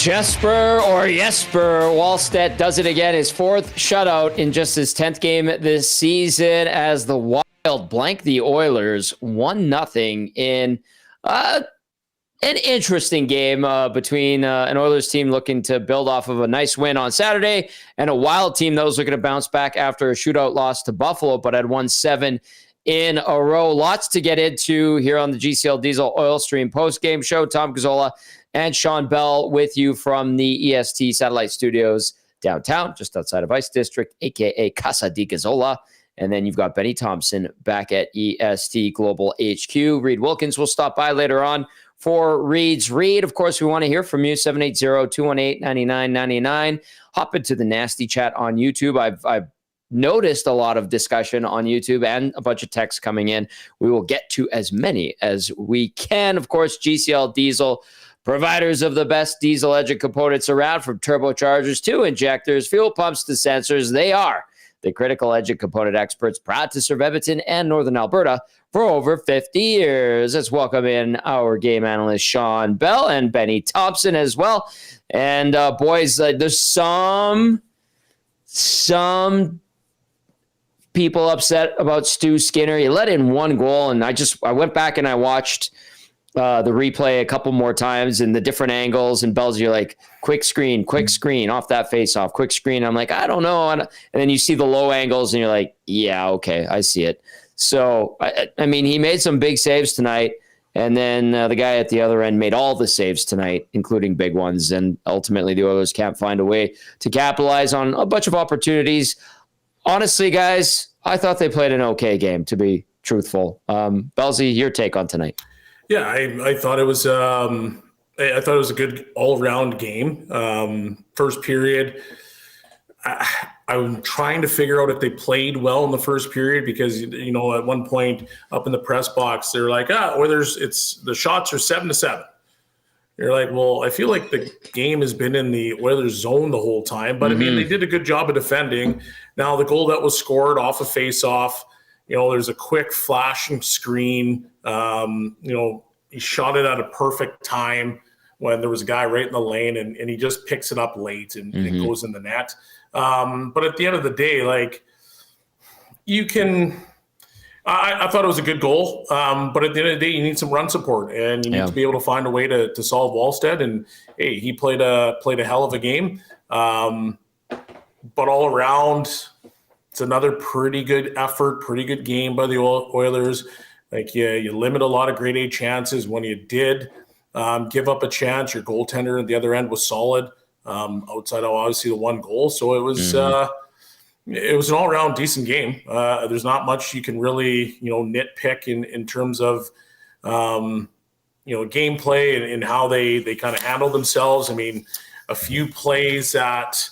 Jesper Wallstedt does it again. His fourth shutout in just his 10th game this season as the Wild blank the Oilers 1-0 in an interesting game between an Oilers team looking to build off of a nice win on Saturday and a Wild team that was looking to bounce back after a shootout loss to Buffalo, but had won 7 in a row. Lots to get into here on the GCL Diesel Oil Stream post-game show. Tom Gazzola and Shawn Belle with you from the EST Satellite Studios downtown, just outside of Ice District, a.k.a. Casa di Gazzola. And then you've got Benny Thomson back at EST Global HQ. Reid Wilkins will stop by later on for Reid's Reid. Of course, we want to hear from you, 780-218-9999. Hop into the nasty chat on YouTube. I've noticed a lot of discussion on YouTube and a bunch of texts coming in. We will get to as many as we can. Of course, GCL Diesel, providers of the best diesel engine components around, from turbochargers to injectors, fuel pumps to sensors. They are the critical engine component experts, proud to serve Edmonton and Northern Alberta for over 50 years. Let's welcome in our game analyst, Shawn Belle, and Benny Thomson as well. And boys, there's some people upset about Stu Skinner. He let in one goal, and I went back and I watched the replay a couple more times and the different angles, and Bells, you're like, quick screen off that face-off, quick screen. I'm like, I don't know. And then you see the low angles and you're like, yeah, okay, I see it. So, I mean, he made some big saves tonight, and then the guy at the other end made all the saves tonight, including big ones, and ultimately the Oilers can't find a way to capitalize on a bunch of opportunities. Honestly, guys, I thought they played an okay game, to be truthful. Bellsy, your take on tonight? Yeah, I thought it was a good all-around game. First period, I'm trying to figure out if they played well in the first period, because at one point up in the press box they're like, Oilers, the shots are 7-7. You're like, well, I feel like the game has been in the Oilers zone the whole time, but I mean, they did a good job of defending. Now the goal that was scored off a face-off, there's a quick flashing screen. He shot it at a perfect time when there was a guy right in the lane, and he just picks it up late and it goes in the net. But at the end of the day, I thought it was a good goal. But at the end of the day, you need some run support, and you need to be able to find a way to solve Wallstedt. And hey, he played a hell of a game. But all around, it's another pretty good effort, pretty good game by the Oilers. You limit a lot of grade A chances. When you did give up a chance, your goaltender at the other end was solid, outside of obviously the one goal. So it was an all-around decent game. There's not much you can really nitpick in terms of gameplay and how they kind of handle themselves. I mean, a few plays that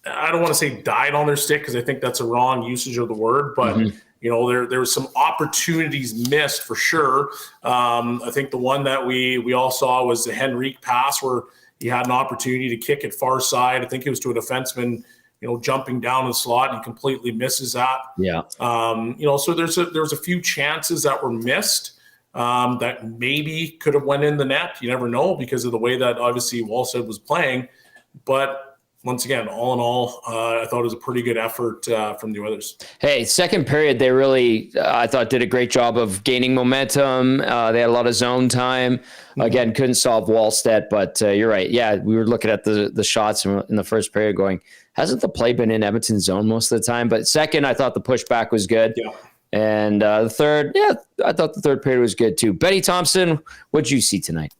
I don't want to say died on their stick, because I think that's a wrong usage of the word, but there was some opportunities missed for sure. I think the one that we all saw was the Henrique pass, where he had an opportunity to kick it far side. I think it was to a defenseman, jumping down the slot, and he completely misses that. Yeah. So there's a few chances that were missed that maybe could have went in the net. You never know, because of the way that obviously Wallstedt was playing. But once again, all in all, I thought it was a pretty good effort from the Oilers. Hey, second period, they really, I thought, did a great job of gaining momentum. They had a lot of zone time. Again, couldn't solve Wallstedt, but you're right. Yeah, we were looking at the shots in the first period going, hasn't the play been in Edmonton's zone most of the time? But second, I thought the pushback was good. Yeah. And the third, I thought the third period was good too. Benny Thomson, what'd you see tonight?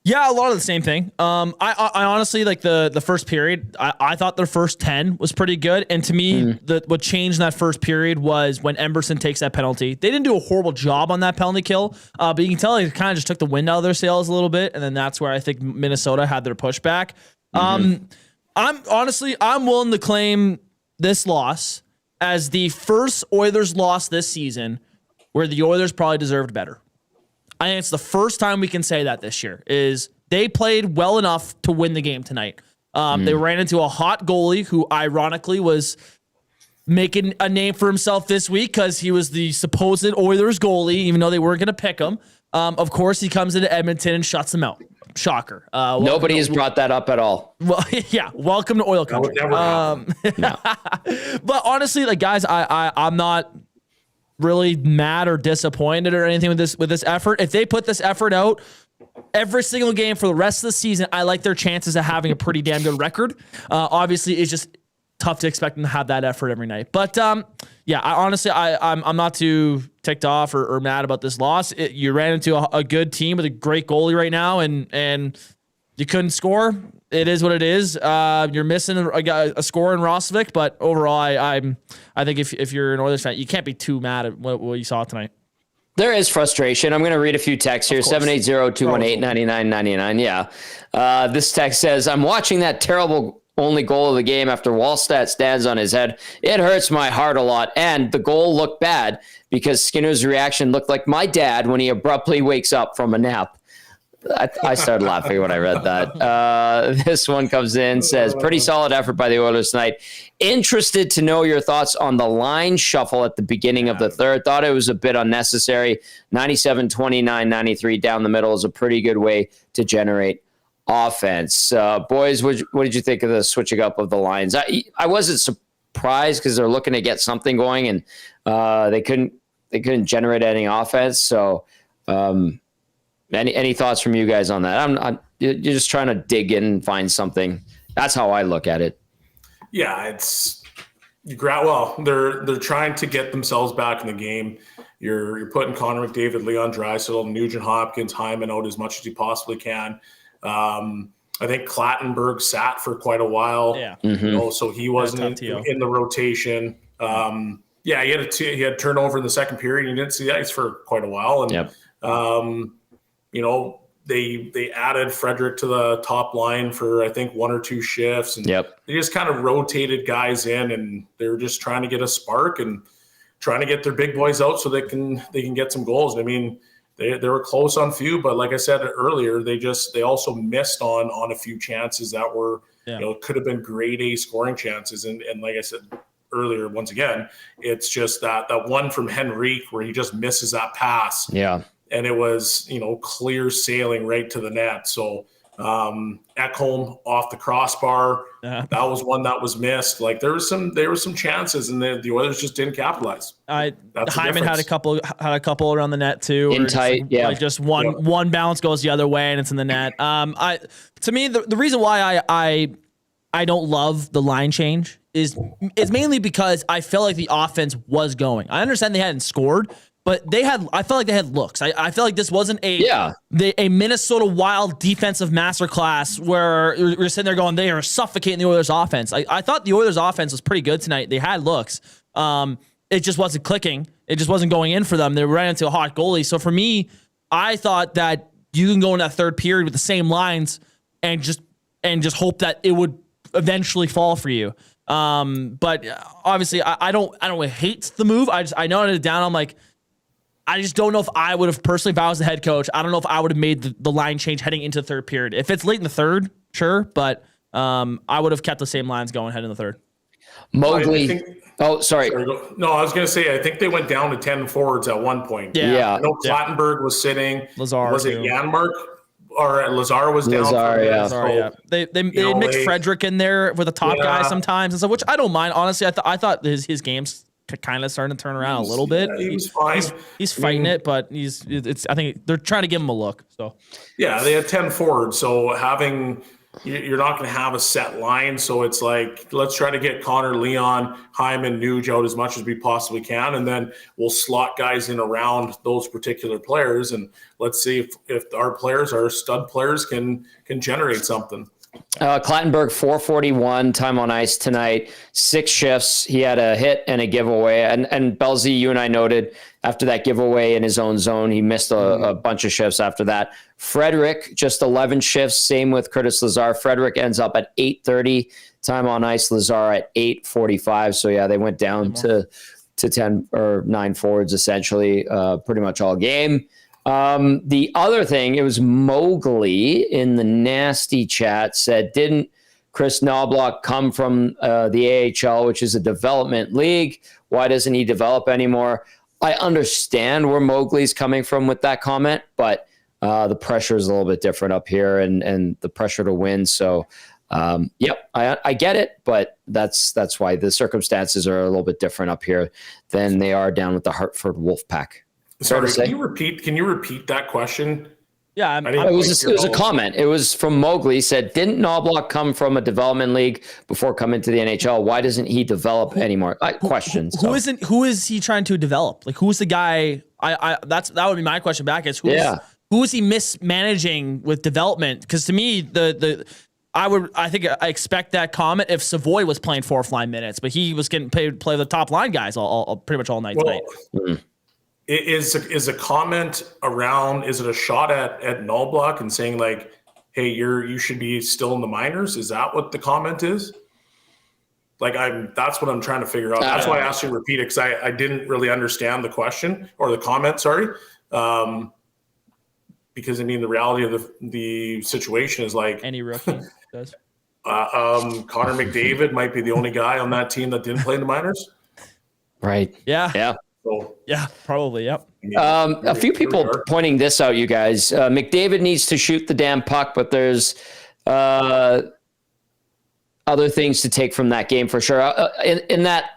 Yeah, a lot of the same thing. I honestly, like the first period, I thought their first 10 was pretty good. And to me, what changed in that first period was when Emberson takes that penalty. They didn't do a horrible job on that penalty kill, but you can tell they kind of just took the wind out of their sails a little bit. And then that's where I think Minnesota had their pushback. I'm willing to claim this loss as the first Oilers loss this season where the Oilers probably deserved better. I think it's the first time we can say that this year, is they played well enough to win the game tonight. They ran into a hot goalie who ironically was making a name for himself this week because he was the supposed Oilers goalie, even though they weren't going to pick him. Of course, he comes into Edmonton and shuts them out. shocker. Nobody has brought that up at all. Well, yeah. Welcome to oil country. No. But honestly, like guys, I'm not really mad or disappointed or anything with this effort. If they put this effort out every single game for the rest of the season, I like their chances of having a pretty damn good record. Obviously, it's just tough to expect them to have that effort every night. But yeah, I'm not too ticked off or mad about this loss. You ran into a good team with a great goalie right now, and you couldn't score. It is what it is. You're missing a score in Roslovic, but overall, I think if you're an Oilers fan, you can't be too mad at what you saw tonight. There is frustration. I'm going to read a few texts here. 780-218-9999. Yeah. This text says, I'm watching that terrible only goal of the game after Wallstedt stands on his head. It hurts my heart a lot. And the goal looked bad because Skinner's reaction looked like my dad when he abruptly wakes up from a nap. I started laughing when I read that. This one comes in, says, pretty solid effort by the Oilers tonight. Interested to know your thoughts on the line shuffle at the beginning of the third. Thought it was a bit unnecessary. 97-29-93 down the middle is a pretty good way to generate offense. Boys, what did you think of the switching up of the lines? I wasn't surprised because they're looking to get something going, and they couldn't generate any offense. So any thoughts from you guys on that? You're just trying to dig in and find something. That's how I look at it. Yeah, they're trying to get themselves back in the game. You're putting Connor McDavid, Leon Draisaitl, Nugent Hopkins, Hyman out as much as you possibly can. I think Clattenburg sat for quite a while. Yeah. Mm-hmm. So he wasn't in the rotation. He had turnover in the second period. You didn't see the ice for quite a while. And, they added Frederick to the top line for, I think, 1 or 2 shifts. And they just kind of rotated guys in, and they were just trying to get a spark and trying to get their big boys out so they can get some goals. And I mean, they were close on few, but like I said earlier, they also missed on a few chances that were, could have been grade A scoring chances. And like I said earlier, once again, it's just that one from Henrique where he just misses that pass. Yeah. And it was, clear sailing right to the net. So Ekholm off the crossbar, that was one that was missed. Like there were some chances, and the Oilers just didn't capitalize. Hyman had a couple around the net too. In tight, just one bounce goes the other way and it's in the net. To me, the reason why I don't love the line change is mainly because I felt like the offense was going. I understand they hadn't scored, but I felt like they had looks. I felt like this wasn't a Minnesota Wild defensive masterclass where you're sitting there going, they are suffocating the Oilers offense. I thought the Oilers offense was pretty good tonight. They had looks. It just wasn't clicking. It just wasn't going in for them. They ran into a hot goalie. So for me, I thought that you can go in that third period with the same lines and just hope that it would eventually fall for you. But obviously I don't hate the move. I noted it down. I'm like, I just don't know if I would have personally, if I was the head coach, I don't know if I would have made the line change heading into the third period. If it's late in the third, sure, but I would have kept the same lines going heading in the third. Mowgli. Sorry. No, I was going to say, I think they went down to 10 forwards at one point. Yeah. I know Clattenburg was sitting. Lazar, was it Janmark? Or Lazar was down. Lazar. They mixed Frederick in there with a top guy sometimes, and so which I don't mind. Honestly, I thought his games kind of starting to turn around a little bit. He was fine. He's fighting it, but I think they're trying to give him a look. So they had 10 forwards. So you're not going to have a set line. So it's like, let's try to get Connor, Leon, Hyman, Nuge out as much as we possibly can. And then we'll slot guys in around those particular players. And let's see if our players, our stud players can generate something. Clattenburg, 441 time on ice tonight, 6 shifts. He had a hit and a giveaway. And Belzy, you and I noted after that giveaway in his own zone, he missed a bunch of shifts after that. Frederick, just 11 shifts. Same with Curtis Lazar. Frederick ends up at 8:30 time on ice. Lazar at 8:45. So yeah, they went down to 10 or 9 forwards essentially, pretty much all game. The other thing, it was Mowgli in the nasty chat said, didn't Chris Knobloch come from the AHL, which is a development league? Why doesn't he develop anymore? I understand where Mowgli's coming from with that comment, but The pressure is a little bit different up here, and the pressure to win. So, yep, I get it, but that's why the circumstances are a little bit different up here than they are down with the Hartford Wolfpack. Sorry, can you repeat that question? Yeah, it was a comment. It was from Mowgli. He said, "Didn't Knobloch come from a development league before coming to the NHL? Why doesn't he develop anymore?" Questions. Who is he trying to develop? Like, who's the guy? That would be my question back. Is who is he mismanaging with development? Because to me, I expect that comment if Savoy was playing fourth line minutes, but he was getting paid to play the top line guys all pretty much all night tonight. Is a comment around? Is it a shot at Knobloch and saying like, "Hey, you should be still in the minors"? Is that what the comment is? Like that's what I'm trying to figure out. That's why I asked you to repeat it, because I didn't really understand the question or the comment. Sorry, because I mean the reality of the situation is like any rookie does. Connor McDavid might be the only guy on that team that didn't play in the minors. Right. Yeah. So, yeah, probably. Yep. A few people pointing this out, you guys. McDavid needs to shoot the damn puck, but there's other things to take from that game for sure. In that,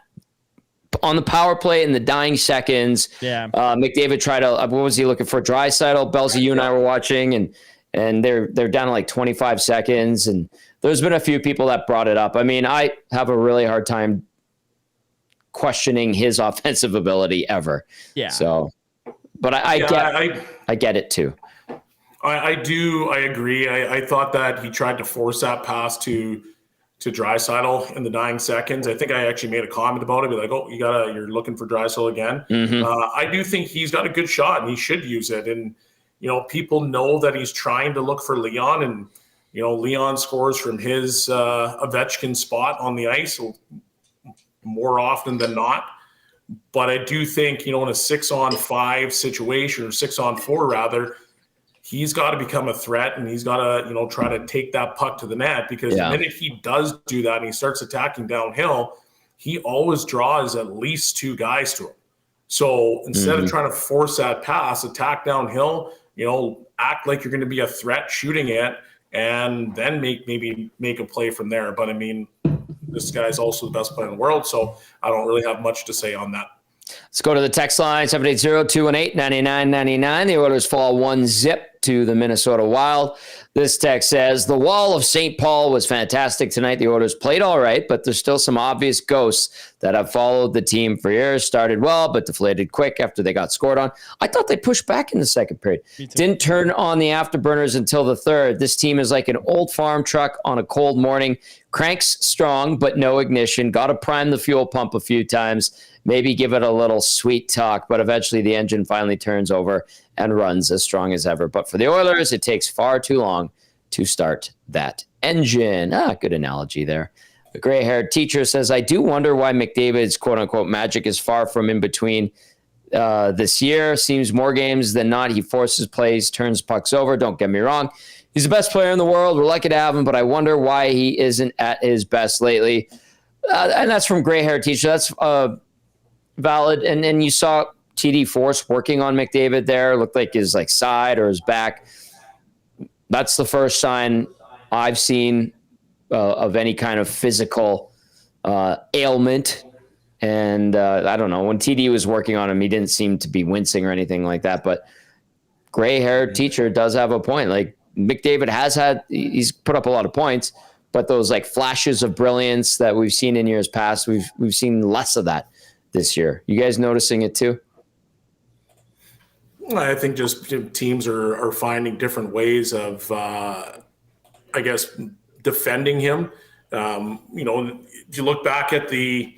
on the power play in the dying seconds, McDavid tried to. What was he looking for? Draisaitl. Belzy, you and I were watching, and they're down to like 25 seconds, and there's been a few people that brought it up. I mean, I have a really hard time questioning his offensive ability ever. Yeah. So, but I get it too. I do. I agree. I thought that he tried to force that pass to Draisaitl in the dying seconds. I think I actually made a comment about it. Be like, oh, you're looking for Draisaitl again. Mm-hmm. I do think he's got a good shot and he should use it. And, people know that he's trying to look for Leon, and, Leon scores from his Ovechkin spot on the ice more often than not. But I do think, in a 6-on-5 situation, or 6-on-4 rather, he's got to become a threat, and he's got to, try to take that puck to the net, because the minute he does do that and he starts attacking downhill, he always draws at least two guys to him. So instead of trying to force that pass, attack downhill, act like you're going to be a threat shooting it, and then maybe make a play from there. But I mean, this guy's also the best player in the world, so I don't really have much to say on that. Let's go to the text line, 780-218-9999. The Oilers fall 1-0 to the Minnesota Wild. This text says, the wall of St. Paul was fantastic tonight. The Oilers played all right, but there's still some obvious ghosts that have followed the team for years. Started well, but deflated quick after they got scored on. I thought they pushed back in the second period. Didn't turn on the afterburners until the third. This team is like an old farm truck on a cold morning. Cranks strong, but no ignition. Got to prime the fuel pump a few times. Maybe give it a little sweet talk, but eventually the engine finally turns over and runs as strong as ever. But for the Oilers, it takes far too long to start that engine. Good analogy there. The gray-haired teacher says, I do wonder why McDavid's quote-unquote magic is far from in between this year. Seems more games than not he forces plays, turns pucks over. Don't get me wrong. He's the best player in the world. We're lucky to have him, but I wonder why he isn't at his best lately. And that's from gray-haired teacher. That's valid. And you saw TD Force working on McDavid there. Looked like his side or his back. That's the first sign I've seen of any kind of physical ailment. And I don't know. When TD was working on him, he didn't seem to be wincing or anything like that. But gray-haired teacher does have a point. McDavid he's put up a lot of points, but those flashes of brilliance that we've seen in years past, we've seen less of that this year. You guys noticing it too? I think just teams are finding different ways of, defending him. If you look back at the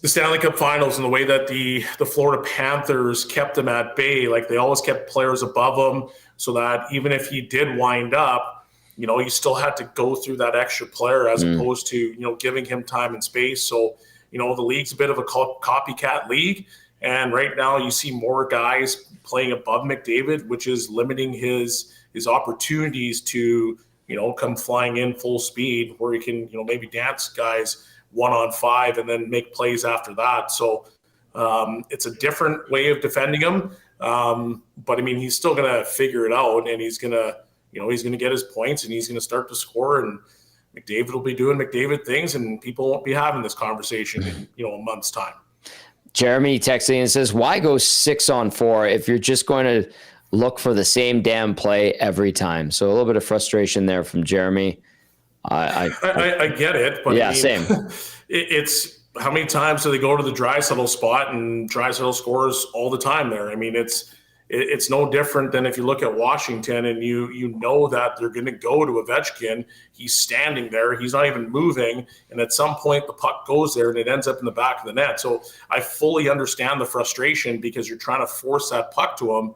Stanley Cup Finals and the way that the Florida Panthers kept him at bay, they always kept players above him, so that even if he did wind up, you still had to go through that extra player as opposed to, giving him time and space. So, the league's a bit of a copycat league. And right now you see more guys playing above McDavid, which is limiting his opportunities to, come flying in full speed, where he can, maybe dance guys 1-on-5 and then make plays after that. So it's a different way of defending him. But I mean, he's still going to figure it out, and he's going to get his points, and he's going to start to score, and McDavid will be doing McDavid things, and people won't be having this conversation in, a month's time. Jeremy texting and says, why go 6-on-4 if you're just going to look for the same damn play every time? So a little bit of frustration there from Jeremy. I get it, but yeah, same. It's how many times do they go to the Draisaitl spot and Draisaitl scores all the time there? I mean, it's no different than if you look at Washington and you know that they're going to go to Ovechkin. He's standing there. He's not even moving. And at some point, the puck goes there and it ends up in the back of the net. So I fully understand the frustration because you're trying to force that puck to him.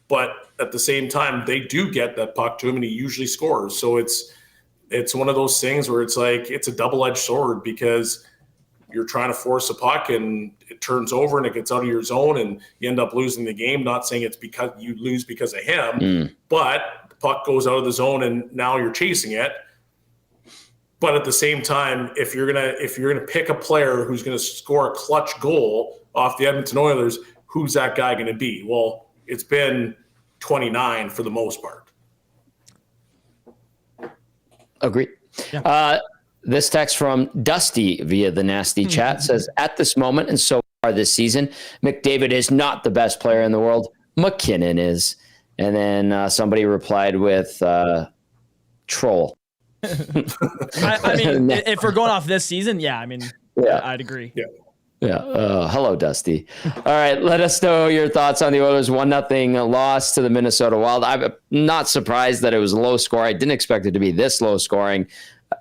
But at the same time, they do get that puck to him and he usually scores. So it's one of those things where it's like it's a double-edged sword because you're trying to force a puck and it turns over and it gets out of your zone and you end up losing the game. Not saying it's because you lose because of him, but the puck goes out of the zone and now you're chasing it. But at the same time, if you're gonna pick a player who's gonna score a clutch goal off the Edmonton Oilers, who's that guy gonna be? Well, it's been 29 for the most part. Agreed. Yeah. This text from Dusty via the nasty chat says, at this moment and so far this season, McDavid is not the best player in the world. McKinnon is. And then somebody replied with troll. I mean, if we're going off this season, yeah, I'd agree. Yeah. Hello, Dusty. All right. Let us know your thoughts on the Oilers 1-0 loss to the Minnesota Wild. I'm not surprised that it was low score. I didn't expect it to be this low scoring.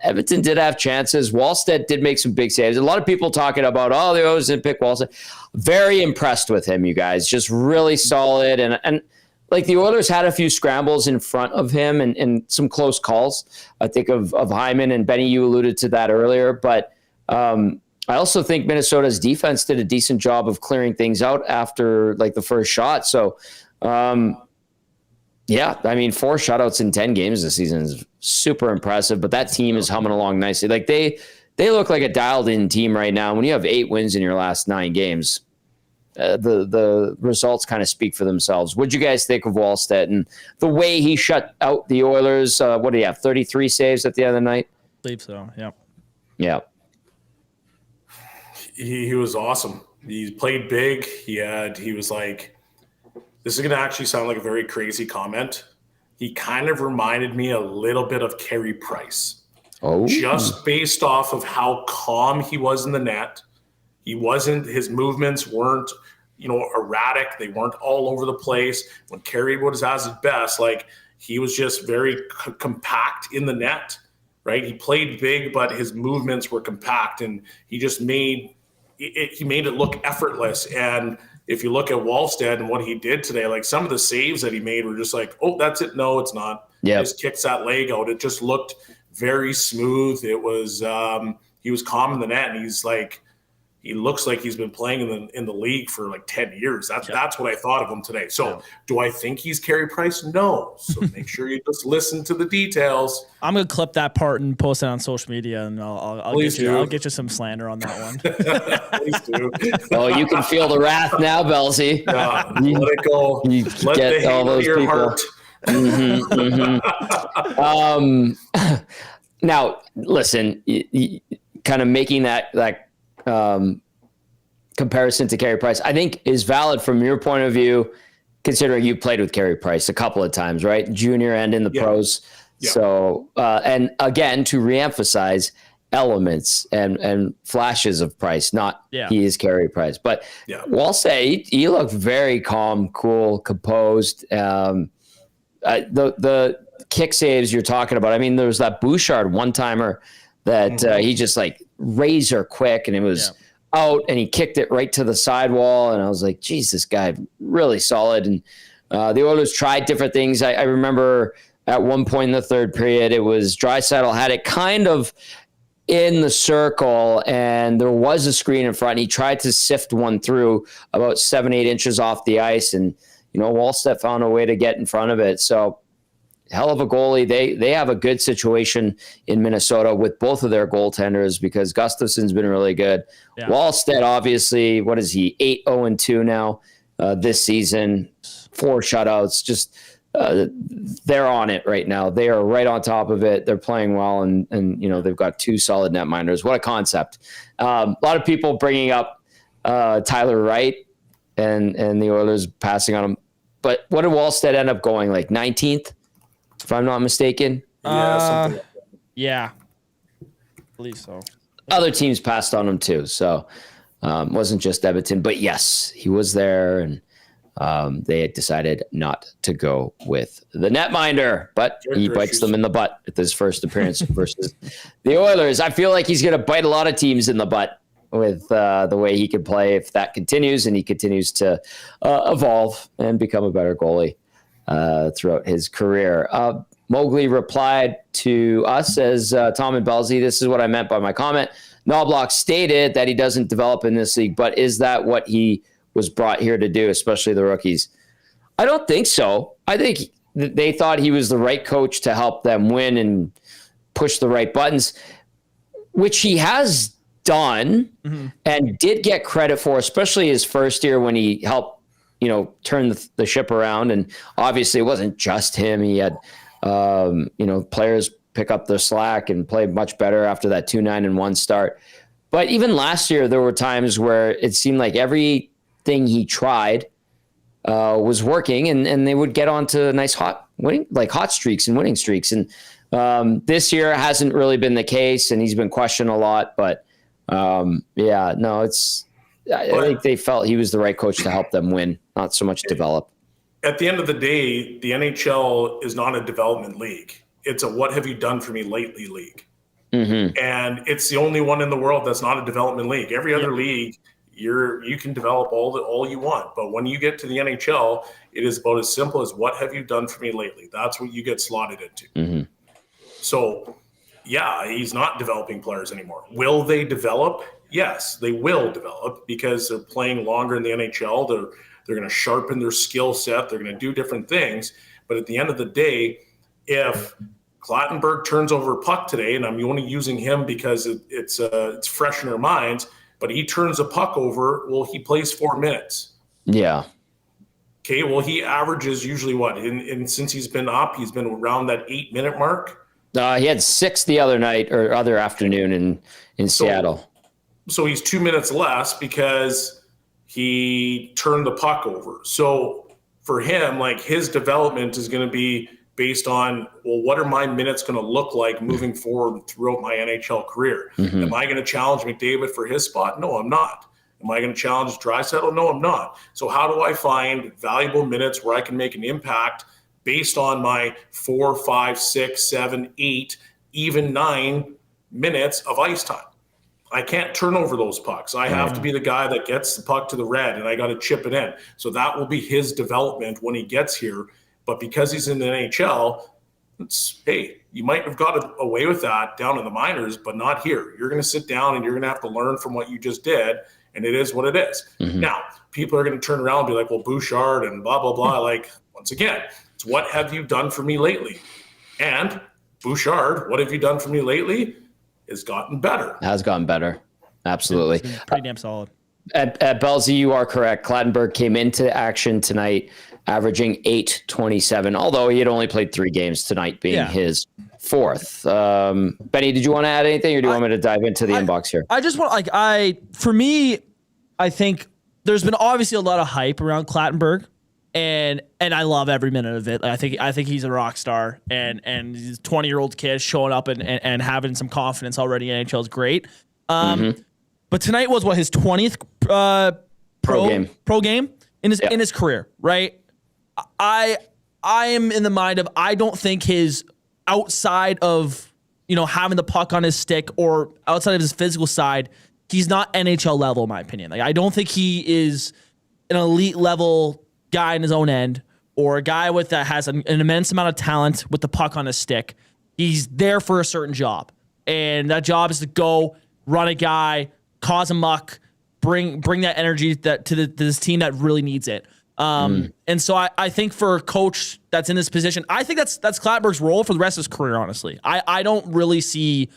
Edmonton did have chances. Wallstedt did make some big saves. A lot of people talking about, the Oilers didn't pick Wallstedt. Very impressed with him, you guys. Just really solid. And like the Oilers had a few scrambles in front of him and some close calls. I think of Hyman and Benny, you alluded to that earlier. But I also think Minnesota's defense did a decent job of clearing things out after like the first shot. So, 4 shutouts in 10 games this season is super impressive, but that team is humming along nicely. Like they look like a dialed in team right now. When you have 8 wins in your last 9 games, the results kind of speak for themselves. What'd you guys think of Wallstedt and the way he shut out the Oilers? What do you have? 33 saves at the end of the night? I believe so. Yeah. Yeah. He was awesome. He played big. He was like, this is going to actually sound like a very crazy comment. He kind of reminded me a little bit of Carey Price. Oh. Just based off of how calm he was in the net. His movements weren't, erratic. They weren't all over the place. When Carey was at his best, like he was just very compact in the net, right? He played big, but his movements were compact and he just made it look effortless. And if you look at Wallstedt and what he did today, like some of the saves that he made were just like, oh, that's it. No, it's not. Yeah. He just kicks that leg out. It just looked very smooth. It was, he was calm in the net and he looks like he's been playing in the league for like 10 years. That's what I thought of him today. So do I think he's Carey Price? No. So make sure you just listen to the details. I'm going to clip that part and post it on social media and I'll get you some slander on that one. Please do. Oh, you can feel the wrath now, Belsey. Yeah, let it go. You let get the all those your people. Heart. Now, listen, kind of making that comparison to Carey Price, I think is valid from your point of view, considering you played with Carey Price a couple of times, right? Junior and in the pros. Yeah. So, and again, to reemphasize elements and flashes of Price, not he is Carey Price, but we'll say he looked very calm, cool, composed. The kick saves you're talking about. I mean, there was that Bouchard one-timer that he just like razor quick and it was out and he kicked it right to the sidewall. And I was like, geez, this guy really solid. And the Oilers tried different things. I remember at one point in the third period, it was Draisaitl had it kind of in the circle and there was a screen in front. And he tried to sift one through about 7-8 inches off the ice. And, Wallstedt found a way to get in front of it. So hell of a goalie. They have a good situation in Minnesota with both of their goaltenders because Gustafson's been really good. Yeah. Wallstedt, obviously, what is he? 8-0-2 now. this season. 4 shutouts. Just they're on it right now. They are right on top of it. They're playing well, and they've got 2 solid netminders. What a concept! A lot of people bringing up Tyler Wright and the Oilers passing on him. But what did Wallstedt end up going, like 19th, if I'm not mistaken? Yeah, I believe so. Other teams passed on him too, so wasn't just Edmonton. But yes, he was there, and they had decided not to go with the netminder, but he bites them in the butt with his first appearance versus the Oilers. I feel like he's going to bite a lot of teams in the butt with the way he can play if that continues, and he continues to evolve and become a better goalie throughout his career. Mowgli replied to us as Tom and Bellsy, this is what I meant by my comment. Knobloch stated that he doesn't develop in this league, but is that what he was brought here to do, especially the rookies? I don't think so. I think they thought he was the right coach to help them win and push the right buttons, which he has done and did get credit for, especially his first year when he helped, turn the ship around. And obviously it wasn't just him. He had, players pick up the slack and play much better after that 2-9-1 start. But even last year, there were times where it seemed like everything he tried was working, and they would get onto nice hot streaks and winning streaks. And this year hasn't really been the case, and he's been questioned a lot. But I think they felt he was the right coach to help them win, not so much develop. At the end of the day, the NHL is not a development league. It's a what have you done for me lately league. Mm-hmm. And it's the only one in the world that's not a development league. Every other league, you can develop all you want. But when you get to the NHL, it is about as simple as what have you done for me lately? That's what you get slotted into. Mm-hmm. So, he's not developing players anymore. Will they develop? Yes, they will develop because they're playing longer in the NHL. They're going to sharpen their skill set. They're going to do different things. But at the end of the day, if Clattenburg turns over a puck today, and I'm only using him because it's fresh in our minds, but he turns a puck over, well, he plays 4 minutes. Yeah. Okay, well, he averages usually what? Since he's been up, he's been around that 8-minute mark. He had 6 the other night or other afternoon in Seattle. So he's 2 minutes less because he turned the puck over. So for him, like, his development is going to be based on, well, what are my minutes going to look like moving forward throughout my NHL career? Mm-hmm. Am I going to challenge McDavid for his spot? No, I'm not. Am I going to challenge Draisaitl? No, I'm not. So how do I find valuable minutes where I can make an impact based on my 4, 5, 6, 7, 8, even 9 minutes of ice time? I can't turn over those pucks. I have to be the guy that gets the puck to the red, and I got to chip it in. So that will be his development when he gets here. But because he's in the NHL, you might have got away with that down in the minors, but not here. You're going to sit down and you're going to have to learn from what you just did, and it is what it is. Mm-hmm. Now, people are going to turn around and be like, well, Bouchard and blah, blah, blah. Like, once again, it's what have you done for me lately? And Bouchard, what have you done for me lately? Has gotten better. Has gotten better. Absolutely. Pretty damn solid. At Bellsy, you are correct. Clattenburg came into action tonight, averaging .827, although he had only played 3 games tonight, being his 4th. Benny, did you want to add anything, or do you want me to dive into the inbox here? I just want, for me, I think there's been obviously a lot of hype around Clattenburg. And I love every minute of it. I think he's a rock star, and he's a 20-year-old kid showing up and having some confidence already in NHL is great. But tonight was his 20th pro game in his career, right? I am in the mind of, I don't think his outside of having the puck on his stick or outside of his physical side, he's not NHL level in my opinion. Like, I don't think he is an elite level guy in his own end, or a guy that has an immense amount of talent with the puck on his stick. He's there for a certain job, and that job is to go run a guy, cause a muck, bring that energy to this team that really needs it. And so I think for a coach that's in this position, I think that's Clattenburg's role for the rest of his career. Honestly, I don't really see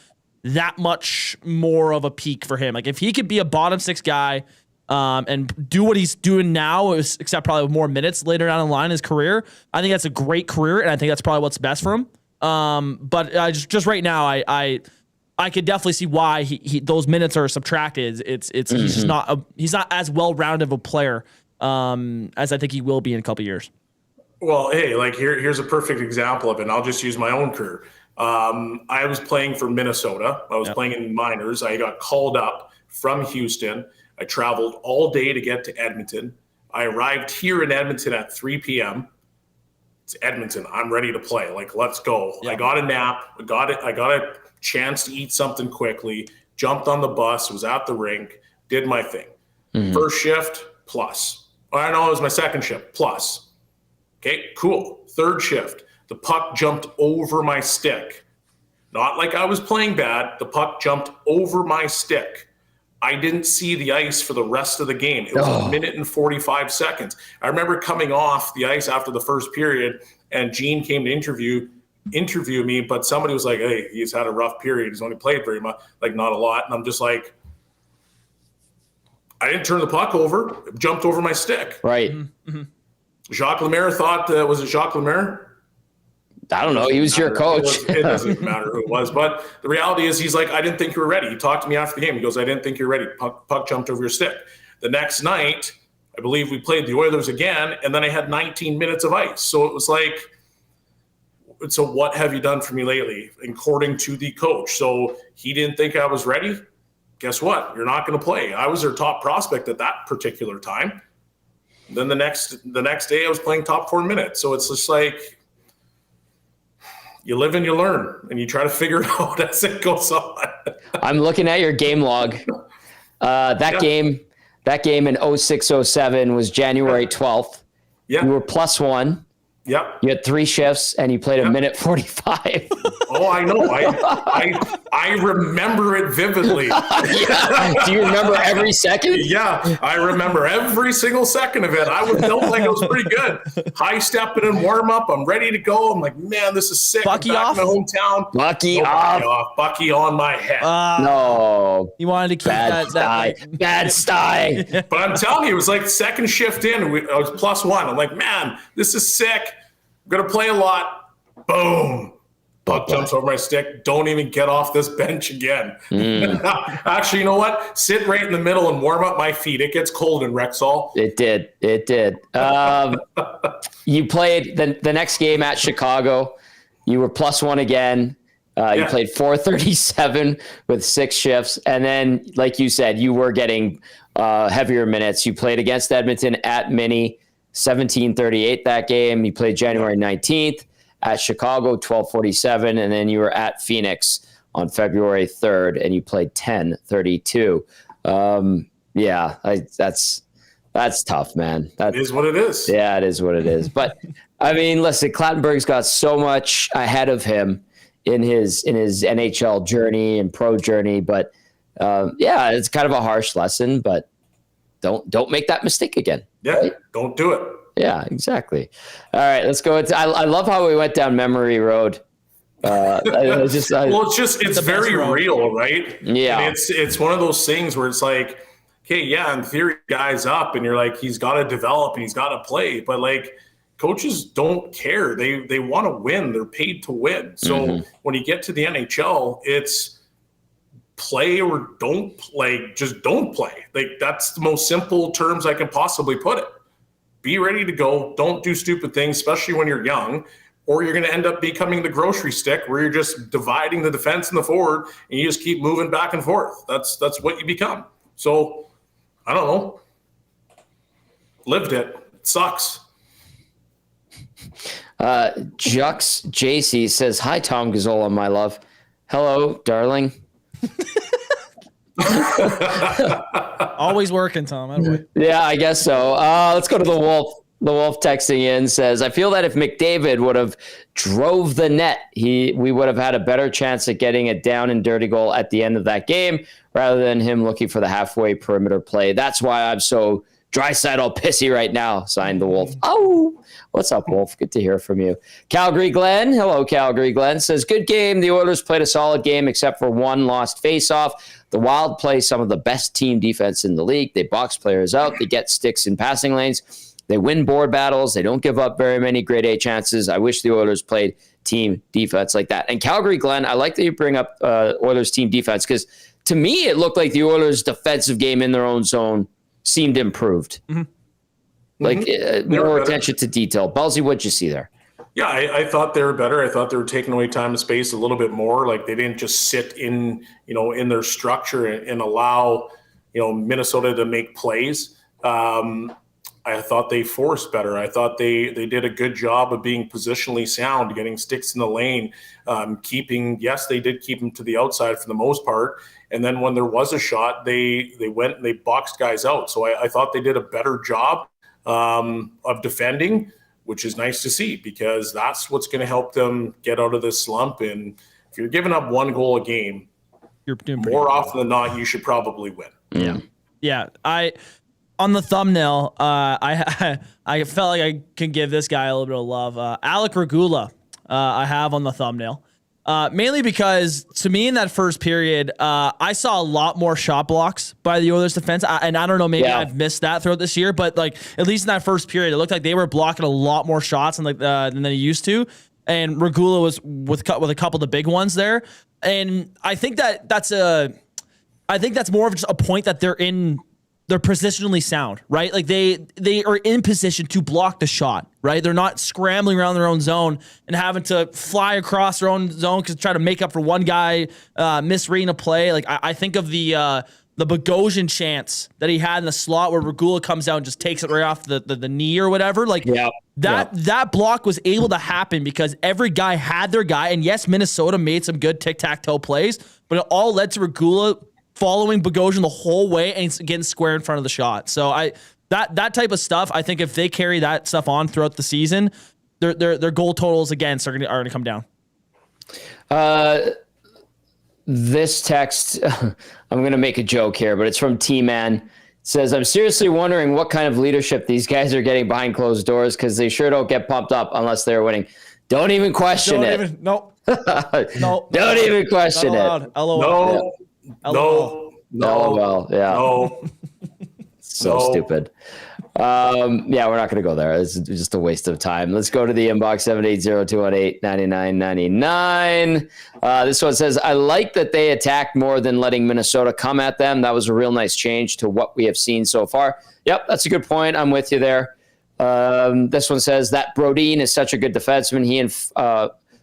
that much more of a peak for him. Like, if he could be a bottom 6 guy, and do what he's doing now, except probably with more minutes later down the line in his career. I think that's a great career, and I think that's probably what's best for him. But just right now, I could definitely see why he those minutes are subtracted. It's he's just not he's not as well-rounded of a player as I think he will be in a couple years. Well, hey, like here's a perfect example of it. And I'll just use my own career. I was playing for Minnesota. I was playing in minors. I got called up from Houston. I traveled all day to get to Edmonton. I arrived here in Edmonton at 3 p.m. It's Edmonton. I'm ready to play. Like, let's go. Yeah. I got a nap. I got a chance to eat something quickly. Jumped on the bus. Was at the rink. Did my thing. First shift, plus. I know it was my second shift, plus. Okay, cool. Third shift. The puck jumped over my stick. Not like I was playing bad. The puck jumped over my stick. I didn't see the ice for the rest of the game. It was a minute and 45 seconds. I remember coming off the ice after the first period, and Gene came to interview me, but somebody was like, hey, he's had a rough period. He's only played very much, like not a lot. And I'm just like, I didn't turn the puck over. It jumped over my stick. Right. Mm-hmm. Jacques Lemaire thought, was it Jacques Lemaire? I don't know. He was your coach. It doesn't matter who it was. But the reality is he's like, I didn't think you were ready. He talked to me after the game. He goes, I didn't think you're ready. Puck jumped over your stick. The next night, I believe we played the Oilers again, and then I had 19 minutes of ice. So it was like, so what have you done for me lately? According to the coach. So he didn't think I was ready. Guess what? You're not going to play. I was their top prospect at that particular time. Then the next day I was playing top 4 minutes. So it's just like, you live and you learn, and you try to figure it out as it goes on. I'm looking at your game log. That game in 06-07 was January 12th. Yeah. You were +1. Yep. You had 3 shifts, and you played a minute 45. Oh, I know. I remember it vividly. Do you remember every second? Yeah, I remember every single second of it. I felt like it was pretty good. High stepping and warm up. I'm ready to go. I'm like, man, this is sick. Bucky I'm back off? in my hometown. Bucky off. Bucky on my head. No. You wanted to keep Bad sty. But I'm telling you, it was like second shift in. I was +1. I'm like, man, this is sick. I'm going to play a lot. Boom. Puck jumps over my stick. Don't even get off this bench again. Actually, you know what? Sit right in the middle and warm up my feet. It gets cold in Rexall. It did. You played the next game at Chicago. You were +1 again. You played 437 with 6 shifts. And then, like you said, you were getting heavier minutes. You played against Edmonton at Mini, 17:38 that game. You played January 19th at Chicago, 12:47, and then you were at Phoenix on February 3rd, and you played 10:32. That's tough, man. That is what it is. Yeah, it is what it is. But I mean, listen, Clattenburg's got so much ahead of him in his NHL journey and pro journey. But it's kind of a harsh lesson. But don't make that mistake again. Yeah, right? Don't do it. Yeah, exactly. All right, let's go. I love how we went down memory road. It's very real, right? Yeah. And it's one of those things where it's like, okay, yeah, in theory, guy's up, and you're like, he's got to develop and he's got to play. But like, coaches don't care. They want to win. They're paid to win. So when you get to the NHL, it's play or don't play. Just don't play. Like, that's the most simple terms I can possibly put it. Be ready to go. Don't do stupid things, especially when you're young, or you're going to end up becoming the grocery stick where you're just dividing the defense and the forward, and you just keep moving back and forth. That's what you become. So, I don't know. Lived it. It sucks. Jux JC says, "Hi, Tom Gazzola, my love. Hello, darling." Always working, Tom. Yeah, I guess so. Let's go to the Wolf. The Wolf texting in says, "I feel that if McDavid would have drove the net, we would have had a better chance at getting a down and dirty goal at the end of that game rather than him looking for the halfway perimeter play. That's why I'm so Dryside all pissy right now, signed the Wolf. Oh, what's up, Wolf? Good to hear from you. Calgary Glenn. Hello, Calgary Glenn. Says, good game. The Oilers played a solid game except for one lost faceoff. The Wild play some of the best team defense in the league. They box players out. They get sticks in passing lanes. They win board battles. They don't give up very many grade A chances. I wish the Oilers played team defense like that. And Calgary Glenn, I like that you bring up Oilers team defense, because to me, it looked like the Oilers' defensive game in their own zone seemed improved. Like more attention to detail. Ballsy, what'd you see there? Yeah, I thought they were better. I thought they were taking away time and space a little bit more. Like they didn't just sit in, in their structure and allow, Minnesota to make plays. I thought they forced better. I thought they did a good job of being positionally sound, getting sticks in the lane, they did keep them to the outside for the most part. And then when there was a shot, they went and they boxed guys out. So I thought they did a better job of defending, which is nice to see, because that's what's going to help them get out of this slump. And if you're giving up one goal a game, you're doing more often than not, you should probably win. Yeah. On the thumbnail, I felt like I can give this guy a little bit of love. Alec Regula, I have on the thumbnail. Mainly because, to me, in that first period, I saw a lot more shot blocks by the Oilers defense. And I don't know, maybe I've missed that throughout this year, but like at least in that first period, it looked like they were blocking a lot more shots than they used to. And Regula was with a couple of the big ones there. And I think that's more of just a point that they're positionally sound, right? Like they are in position to block the shot, right? They're not scrambling around their own zone and having to fly across their own zone to try to make up for one guy misreading a play. Like I think of the Bogosian chance that he had in the slot where Regula comes out and just takes it right off the knee or whatever. Like that block was able to happen because every guy had their guy. And yes, Minnesota made some good tic-tac-toe plays, but it all led to Regula following Bogosian the whole way and getting square in front of the shot. So that type of stuff, I think if they carry that stuff on throughout the season, their goal totals against are going to come down. This text, I'm going to make a joke here, but it's from T-Man. It says, I'm seriously wondering what kind of leadership these guys are getting behind closed doors, because they sure don't get pumped up unless they're winning. Don't even question it. Don't even question it. LOL. LOL. Yeah. No. Stupid. We're not going to go there. It's just a waste of time. Let's go to the inbox, 780-218-9999. This one says, I like that they attacked more than letting Minnesota come at them. That was a real nice change to what we have seen so far. Yep, that's a good point. I'm with you there. This one says that Brodin is such a good defenseman. He and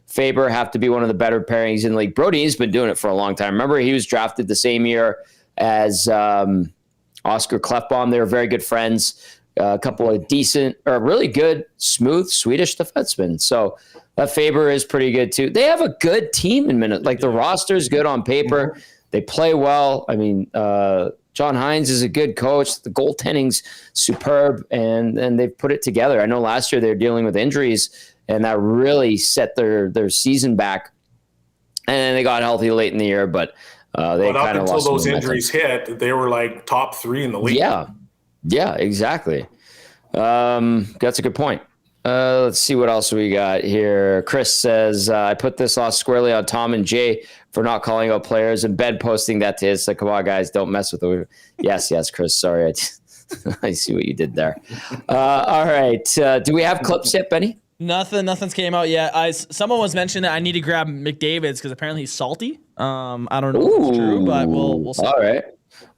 Faber have to be one of the better pairings in the league. Brodin's been doing it for a long time. Remember, he was drafted the same year as Oscar Klefbom. They were very good friends. A couple of decent or really good, smooth Swedish defensemen. So Faber is pretty good too. They have a good team in Minnesota. Like the roster is good on paper. They play well. I mean, John Hines is a good coach. The goaltending's superb, and they've put it together. I know last year they were dealing with injuries, and that really set their season back. And then they got healthy late in the year, but they kind of lost. Until those injuries hit, they were like top 3 in the league. Yeah, exactly. That's a good point. Let's see what else we got here. Chris says, I put this loss squarely on Tom and Jay for not calling out players, and Ben posting that to his. Like, come on, guys, don't mess with it. Yes, Chris. Sorry. I see what you did there. All right. Do we have clips yet, Benny? Nothing's came out yet. Someone was mentioning that I need to grab McDavid's because apparently he's salty. I don't know if it's true, but we'll see. All right.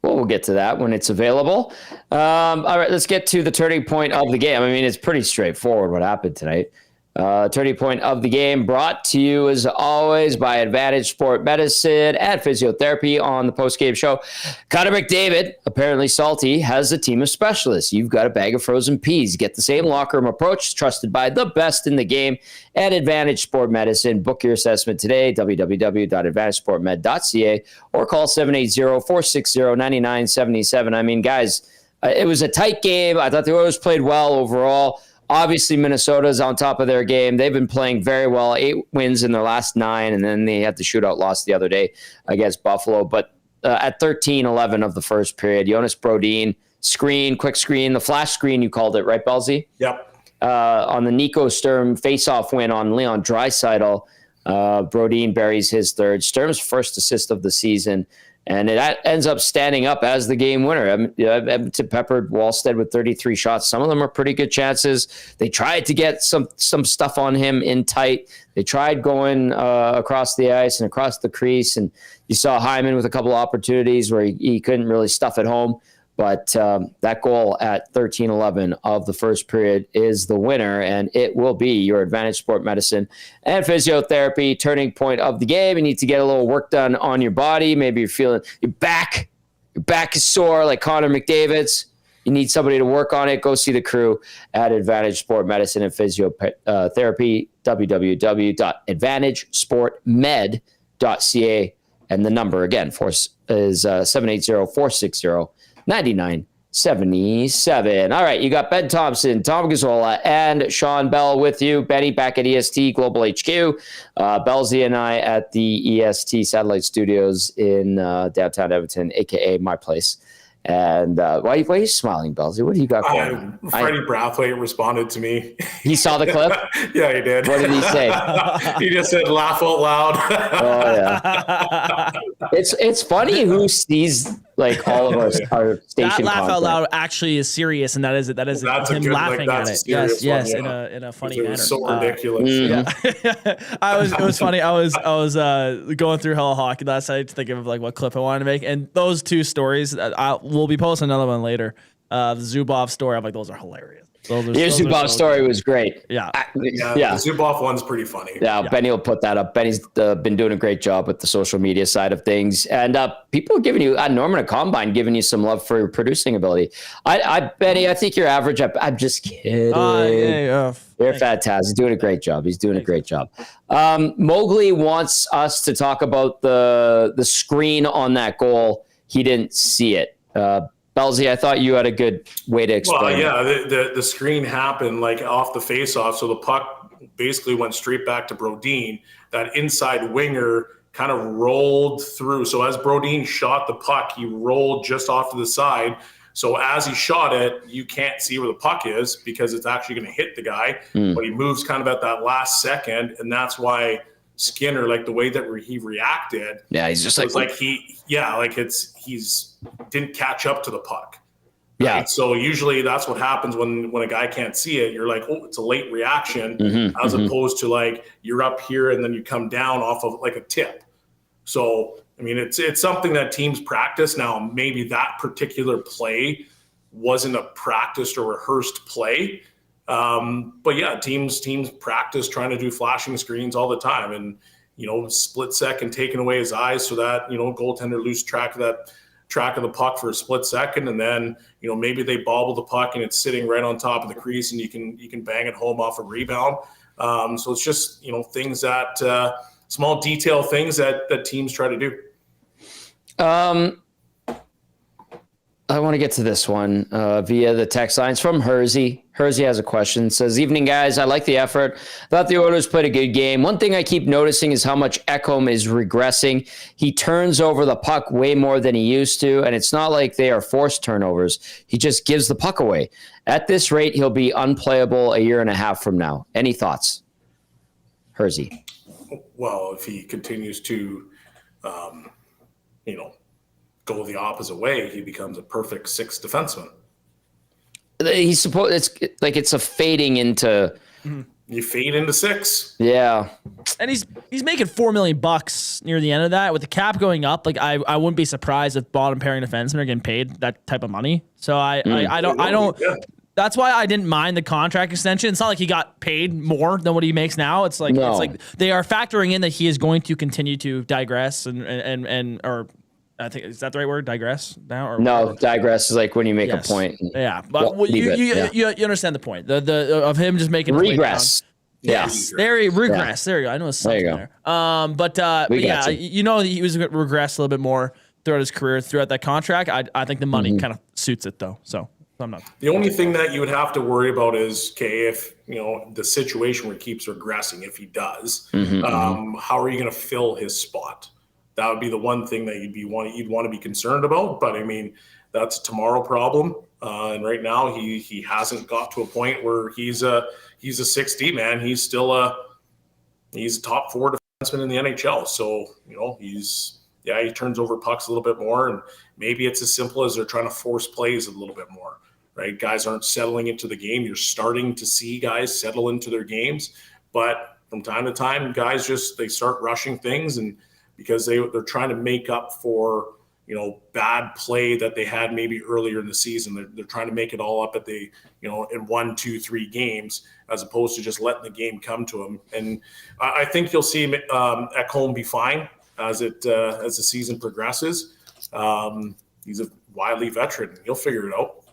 Well, we'll get to that when it's available. All right, let's get to the turning point of the game. I mean, it's pretty straightforward what happened tonight. Turning point of the game brought to you, as always, by Advantage Sport Medicine and Physiotherapy on the Postgame Show. Connor McDavid, apparently salty, has a team of specialists. You've got a bag of frozen peas. Get the same locker room approach trusted by the best in the game at Advantage Sport Medicine. Book your assessment today, www.advantagesportmed.ca, or call 780-460-9977. I mean, guys, it was a tight game. I thought the Oilers played well overall. Obviously, Minnesota's on top of their game. They've been playing very well, 8 wins in their last 9, and then they had the shootout loss the other day against Buffalo. But at 13-11 of the first period, Jonas Brodin screen, quick screen, the flash screen, you called it, right, Bellsy? Yep. On the Nico Sturm faceoff win on Leon Draisaitl, Brodin buries his third. Sturm's first assist of the season, and it ends up standing up as the game winner. Edmonton peppered Wallstedt with 33 shots. Some of them are pretty good chances. They tried to get some stuff on him in tight. They tried going across the ice and across the crease, and you saw Hyman with a couple of opportunities where he couldn't really stuff it home. But that goal at 13:11 of the first period is the winner, and it will be your Advantage Sport Medicine and Physiotherapy turning point of the game. You need to get a little work done on your body. Maybe you're feeling your back is sore like Connor McDavid's. You need somebody to work on it. Go see the crew at Advantage Sport Medicine and Physiotherapy, www.advantagesportmed.ca. And the number, again, is 780-460-9977. All right, you got Ben Thomson, Tom Gazzola, and Shawn Belle with you. Benny back at EST Global HQ. Bellsy and I at the EST Satellite Studios in downtown Edmonton, a.k.a. my place. And why are you smiling, Bellsy? What do you got going on? Freddie Brathwaite responded to me. He saw the clip? Yeah, he did. What did he say? He just said, laugh out loud. Oh, yeah. It's funny who sees like all of our station That laugh content. out loud actually is serious, and that is That's him good, laughing at it. Yes, one, yeah. in a funny It manner. was so ridiculous. Yeah. It was funny. I was going through Hello Hockey last night to think of like what clip I wanted to make, and those two stories, we'll be posting another one later. The Zubov story, I'm like, those are hilarious. Your Zubov story was great. Yeah. The Zubov one's pretty funny. Yeah, Benny will put that up. Benny's been doing a great job with the social media side of things. And people are giving you, Norman at Combine, giving you some love for your producing ability. Benny, I think you're average. I'm just kidding. You're fantastic. He's doing a great job. Mowgli wants us to talk about the screen on that goal. He didn't see it. Bellsy, I thought you had a good way to explain. Well, yeah, the screen happened like off the face-off, so the puck basically went straight back to Brodin. That inside winger kind of rolled through. So as Brodin shot the puck, he rolled just off to the side. So as he shot it, you can't see where the puck is because it's actually going to hit the guy. But he moves kind of at that last second, and that's why Skinner, like the way that he reacted. Yeah, he's just he's didn't catch up to the puck. Yeah. Right? So usually that's what happens when a guy can't see it. You're like, oh, it's a late reaction, as opposed to like you're up here and then you come down off of like a tip. So I mean, it's something that teams practice. Now maybe that particular play wasn't a practiced or rehearsed play. But yeah, teams practice trying to do flashing screens all the time, and split second taking away his eyes so that goaltender loses track of the puck for a split second, and then maybe they bobble the puck and it's sitting right on top of the crease and you can bang it home off a rebound. So it's just things that small detail things that teams try to do. I want to get to this one via the text lines from Hersey. Hersey has a question. Says, evening, guys. I like the effort. Thought the Oilers played a good game. One thing I keep noticing is how much Ekholm is regressing. He turns over the puck way more than he used to, and it's not like they are forced turnovers. He just gives the puck away. At this rate, he'll be unplayable a year and a half from now. Any thoughts? Hersey. Well, if he continues to, go the opposite way, he becomes a perfect sixth defenseman. It's a fading into. You fade into six. Yeah, and he's making $4 million near the end of that. With the cap going up, like I wouldn't be surprised if bottom pairing defensemen are getting paid that type of money. So I don't. Yeah. That's why I didn't mind the contract extension. It's not like he got paid more than what he makes now. It's like they are factoring in that he is going to continue to digress or I think, is that the right word? Digress now? Or no, whatever? Digress is like when you make a point. Yeah, but you understand the point. The of him just making regress. Yes, there you regress. Yeah. There you go. I know it's something there. But yeah, he was regress a little bit more throughout his career, throughout that contract. I think the money kind of suits it though. So I'm not. The only thing that you would have to worry about is if the situation where he keeps regressing, if he does, how are you going to fill his spot? That would be the one thing that you'd want to be concerned about. But I mean, that's a tomorrow problem. And right now he hasn't got to a point where he's a 6D man. He's still he's a top 4 defenseman in the NHL. So, he turns over pucks a little bit more, and maybe it's as simple as they're trying to force plays a little bit more, right? Guys aren't settling into the game. You're starting to see guys settle into their games, but from time to time, guys they start rushing things, and because they're trying to make up for bad play that they had maybe earlier in the season. They're trying to make it all up at in 1, 2, 3 games, as opposed to just letting the game come to them. And I think you'll see Ekholm be fine as the season progresses. He's a wily veteran. He'll figure it out.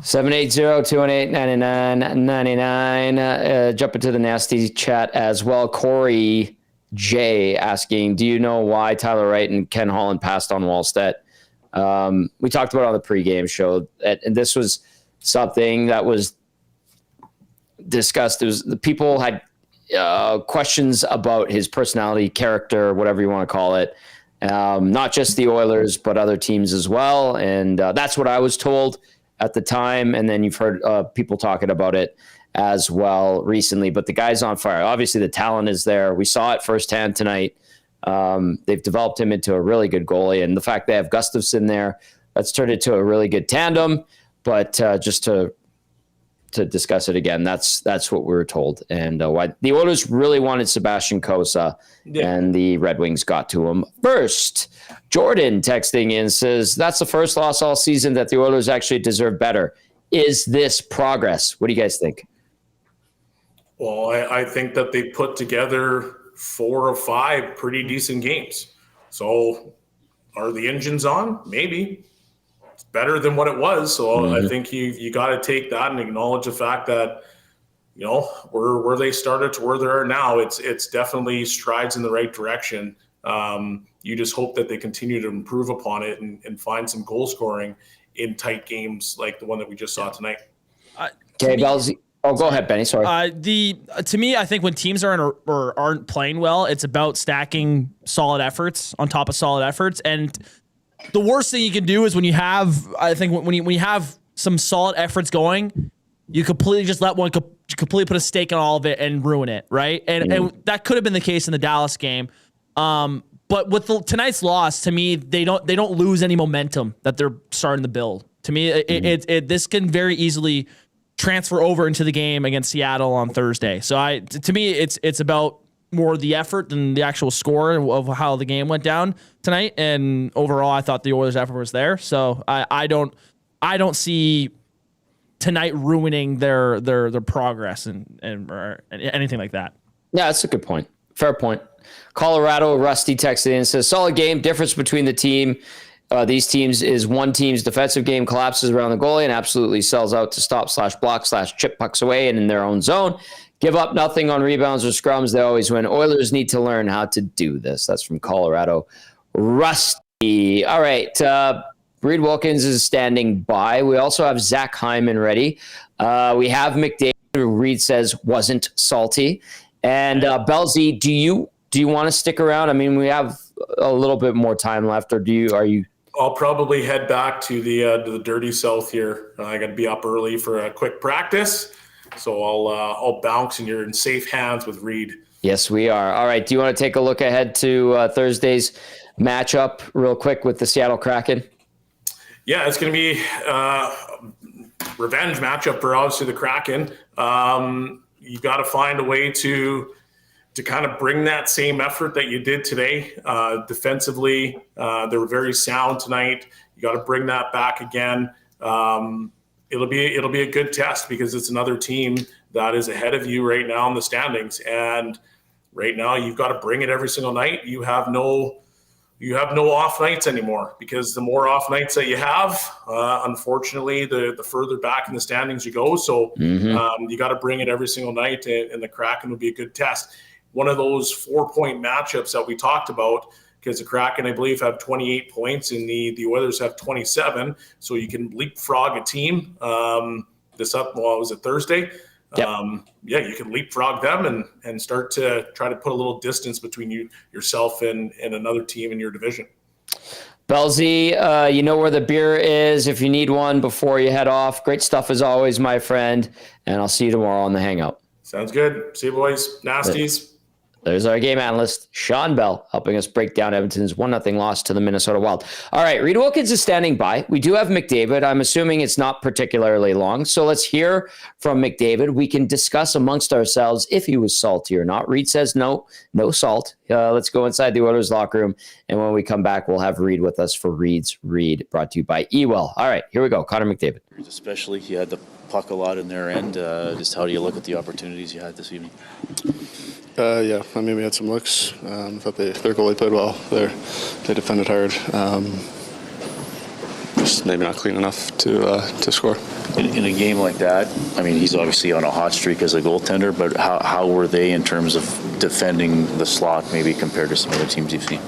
780-218-9999. Jump into the nasty chat as well. Corey J asking, do you know why Tyler Wright and Ken Holland passed on Wallstedt? We talked about it on the pregame show, and this was something that was discussed. The people had questions about his personality, character, whatever you want to call it. Not just the Oilers, but other teams as well. And that's what I was told at the time. And then you've heard people talking about it as well recently, but the guy's on fire. Obviously the talent is there. We saw it firsthand tonight. They've developed him into a really good goalie, and the fact they have Gustafsson there, that's turned into a really good tandem. But just to discuss it again, that's what we were told, and why the Oilers really wanted Sebastian Cossa, and the Red Wings got to him first. Jordan texting in says, that's the first loss all season that the Oilers actually deserve better. Is this progress? What do you guys think? Well, I think that they put together 4 or 5 pretty decent games. So are the engines on? Maybe. It's better than what it was. So I think you got to take that and acknowledge the fact that, where they started to where they are now, it's definitely strides in the right direction. You just hope that they continue to improve upon it and find some goal scoring in tight games like the one that we just saw tonight. Okay, Belle. Oh, go ahead, Benny. Sorry. To me, I think when teams aren't playing well, it's about stacking solid efforts on top of solid efforts. And the worst thing you can do is when you have some solid efforts going, you completely just let one completely put a stake on all of it and ruin it, right? And that could have been the case in the Dallas game. But with tonight's loss, to me, they don't lose any momentum that they're starting to build. To me, this can very easily transfer over into the game against Seattle on Thursday. So to me, it's about more the effort than the actual score of how the game went down tonight. And overall, I thought the Oilers' effort was there. So I don't see tonight ruining their progress and or anything like that. Yeah, that's a good point. Fair point. Colorado Rusty texted in and says, solid game. Difference between these teams is one team's defensive game collapses around the goalie and absolutely sells out to stop/block/chip pucks away and in their own zone. Give up nothing on rebounds or scrums. They always win. Oilers need to learn how to do this. That's from Colorado Rusty. All right. Reid Wilkins is standing by. We also have Zach Hyman ready. We have McDavid, who Reid says wasn't salty. And Belzy, do you want to stick around? I mean, we have a little bit more time left, or are you? I'll probably head back to the dirty south here. I got to be up early for a quick practice, so I'll bounce, and you're in safe hands with Reid. Yes, we are. All right. Do you want to take a look ahead to Thursday's matchup real quick with the Seattle Kraken? Yeah, it's going to be revenge matchup for obviously the Kraken. You've got to find a way to kind of bring that same effort that you did today. Defensively, they were very sound tonight. You got to bring that back again. It'll be a good test because it's another team that is ahead of you right now in the standings. And right now, you've got to bring it every single night. You have no off nights anymore, because the more off nights that you have, unfortunately, the further back in the standings you go. So you got to bring it every single night, and the Kraken will be a good test. One of those 4-point matchups that we talked about, because the Kraken, I believe, have 28 points and the Oilers have 27. So you can leapfrog a team was it Thursday? Yep. You can leapfrog them and start to try to put a little distance between yourself and another team in your division. Bellsy, you know where the beer is if you need one before you head off. Great stuff as always, my friend. And I'll see you tomorrow on the Hangout. Sounds good. See you, boys. Nasties. There's our game analyst, Shawn Belle, helping us break down Edmonton's 1-0 loss to the Minnesota Wild. All right, Reid Wilkins is standing by. We do have McDavid. I'm assuming it's not particularly long. So let's hear from McDavid. We can discuss amongst ourselves if he was salty or not. Reid says no salt. Let's go inside the Oilers locker room. And when we come back, we'll have Reid with us for Reid's Reid, brought to you by Ewell. All right, here we go. Connor McDavid. Especially, you had the puck a lot in their end. Just how do you look at the opportunities you had this evening? Yeah, I mean, we had some looks. I thought their goalie played well. They defended hard. Just maybe not clean enough to score. In a game like that, I mean, he's obviously on a hot streak as a goaltender, but how were they in terms of defending the slot, maybe compared to some other teams you've seen?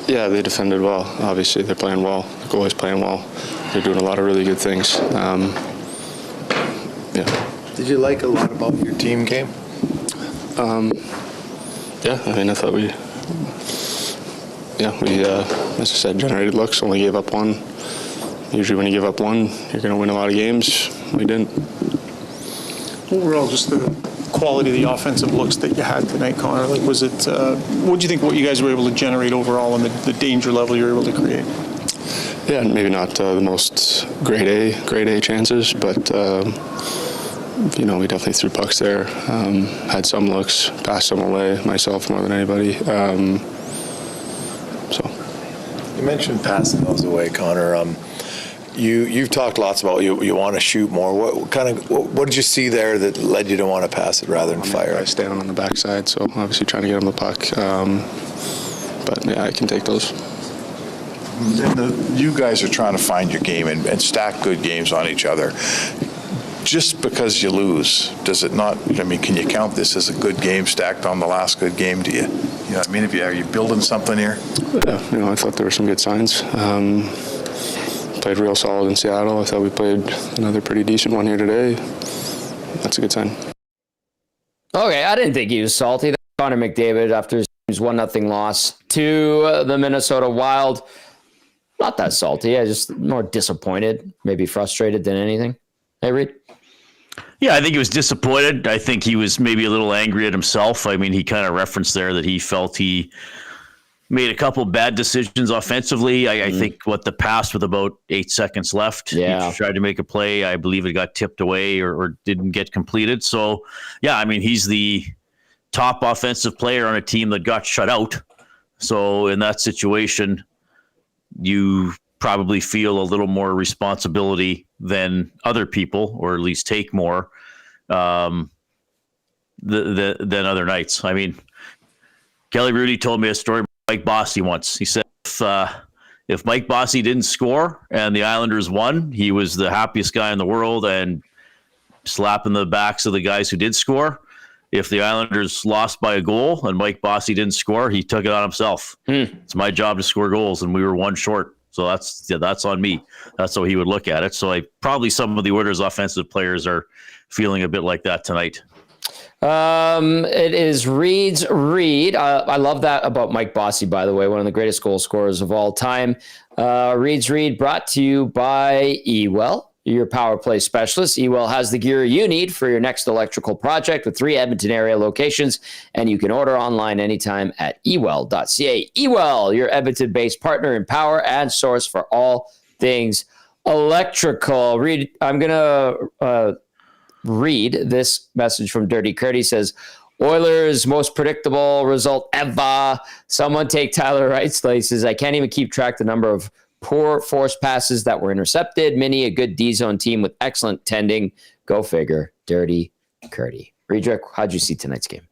Yeah, they defended well. Obviously, they're playing well. The goalie's playing well. They're doing a lot of really good things. Yeah. Did you like a lot about your team game? Yeah, I mean, I thought we, as I said, generated looks, only gave up one. Usually when you give up one, you're going to win a lot of games. We didn't. Overall, just the quality of the offensive looks that you had tonight, Connor, like, was it, what do you think what you guys were able to generate overall and the danger level you were able to create? Yeah, maybe not the most grade A chances, but we definitely threw pucks there. Had some looks, passed some away myself more than anybody. So. You mentioned passing those away, Connor. You've talked lots about you want to shoot more. What did you see there that led you to want to pass it rather than fire? I stand on the backside, so obviously trying to get him the puck. But yeah, I can take those. And you guys are trying to find your game and stack good games on each other. Just because you lose, does it not? I mean, can you count this as a good game stacked on the last good game? Do you? You know what I mean? Are you building something here? Yeah, I thought there were some good signs. Played real solid in Seattle. I thought we played another pretty decent one here today. That's a good sign. Okay, I didn't think he was salty. That's Connor McDavid after his 1-0 loss to the Minnesota Wild. Not that salty. I just more disappointed, maybe frustrated than anything. Hey, Reid? Yeah, I think he was disappointed. I think he was maybe a little angry at himself. I mean, he kind of referenced there that he felt he made a couple bad decisions offensively. I think the pass with about 8 seconds left. Yeah. He tried to make a play. I believe it got tipped away or didn't get completed. So, yeah, I mean, he's the top offensive player on a team that got shut out. So in that situation, you probably feel a little more responsibility than other people, or at least take more than other nights. I mean, Kelly Rudy told me a story about Mike Bossy once. He said if Mike Bossy didn't score and the Islanders won, he was the happiest guy in the world and slapping the backs of the guys who did score. If the Islanders lost by a goal and Mike Bossy didn't score, he took it on himself. It's my job to score goals, and we were one short. So that's on me. That's how he would look at it. So probably some of the Oilers' offensive players are feeling a bit like that tonight. It is Reid's Reid. I love that about Mike Bossy, by the way, one of the greatest goal scorers of all time. Reid's Reid brought to you by Ewell, your power play specialist. Ewell has the gear you need for your next electrical project with 3 Edmonton area locations, and you can order online anytime at ewell.ca. Ewell, your Edmonton-based partner in power and source for all things electrical. Reid, I'm going to read this message from Dirty Kurt. He says, Oilers' most predictable result ever. Someone take Tyler Wright's laces. I can't even keep track the number of poor forced passes that were intercepted. Many a good D-zone team with excellent tending. Go figure. Dirty Curdy. Reid, how'd you see tonight's game?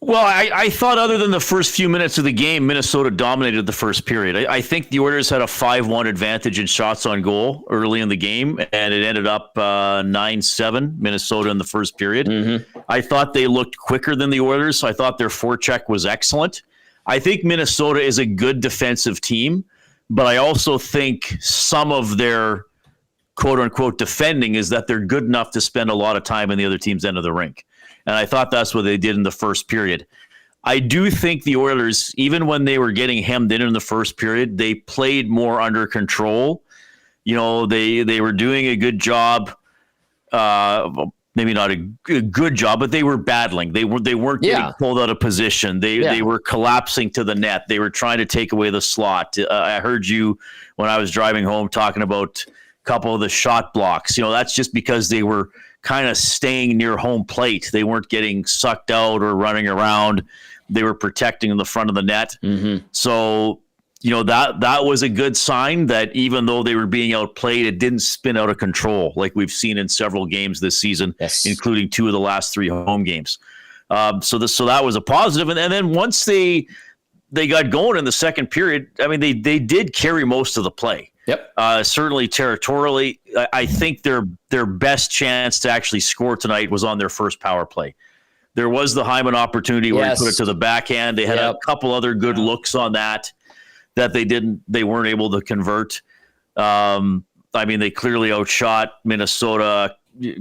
Well, I thought other than the first few minutes of the game, Minnesota dominated the first period. I think the Oilers had a 5-1 advantage in shots on goal early in the game, and it ended up 9-7 Minnesota in the first period. I thought they looked quicker than the Oilers. I thought their forecheck was excellent. I think Minnesota is a good defensive team, but I also think some of their quote-unquote defending is that they're good enough to spend a lot of time in the other team's end of the rink. And I thought that's what they did in the first period. I do think the Oilers, even when they were getting hemmed in the first period, they played more under control. They were doing a good job. Maybe not a good job, but they were battling. They weren't getting pulled out of position. They were collapsing to the net. They were trying to take away the slot. I heard you when I was driving home talking about a couple of the shot blocks. That's just because they were kind of staying near home plate. They weren't getting sucked out or running around. They were protecting the front of the net. Mm-hmm. So, that was a good sign that even though they were being outplayed, it didn't spin out of control like we've seen in several games this season, including 2 of the last 3 home games. So that was a positive. And then once they got going in the second period, I mean, they did carry most of the play. Yep. Certainly territorially, I think their best chance to actually score tonight was on their first power play. There was the Hyman opportunity where he put it to the backhand. They had a couple other good looks on that they weren't able to convert. I mean, they clearly outshot Minnesota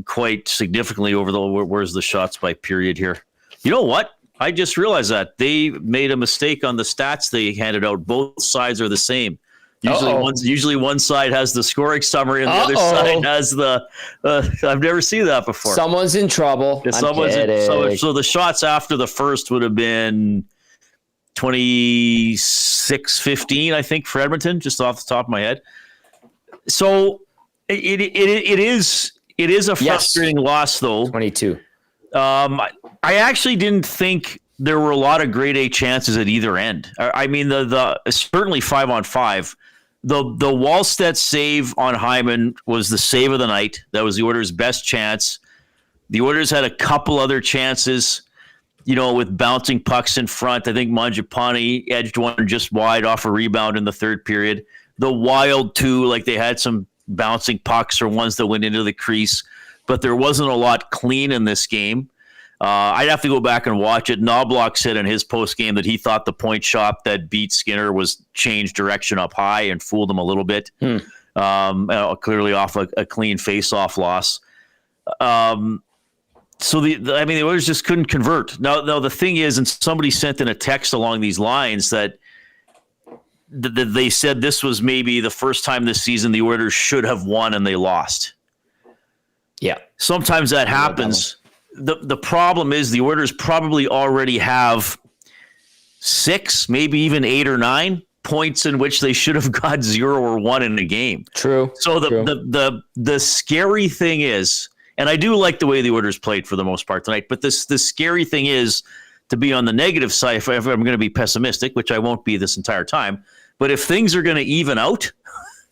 quite significantly where's the shots by period here? You know what? I just realized that they made a mistake on the stats they handed out. Both sides are the same. Usually one side has the scoring summary and the other side has the. I've never seen that before. Someone's in trouble. So the shots after the first would have been 26-15, I think, for Edmonton, just off the top of my head. So it is a frustrating loss, though. 22. I actually didn't think there were a lot of grade A chances at either end. I mean, the certainly 5-on-5. The Wallstedt save on Hyman was the save of the night. That was the Oilers' best chance. The Oilers had a couple other chances, with bouncing pucks in front. I think Mangiapane edged one just wide off a rebound in the third period. The Wild, too, like they had some bouncing pucks or ones that went into the crease, but there wasn't a lot clean in this game. I'd have to go back and watch it. Knobloch said in his postgame that he thought the point shot that beat Skinner was changed direction up high and fooled him a little bit. Clearly off a clean face-off loss. So the Oilers just couldn't convert. Now the thing is, and somebody sent in a text along these lines that they said this was maybe the first time this season the Oilers should have won and they lost. Yeah. Sometimes that happens. The problem is the Oilers probably already have 6, maybe even 8 or 9 points in which they should have got 0 or 1 in a game. True. So the scary thing is, and I do like the way the Oilers played for the most part tonight, but the scary thing is to be on the negative side. If I'm going to be pessimistic, which I won't be this entire time, but if things are going to even out,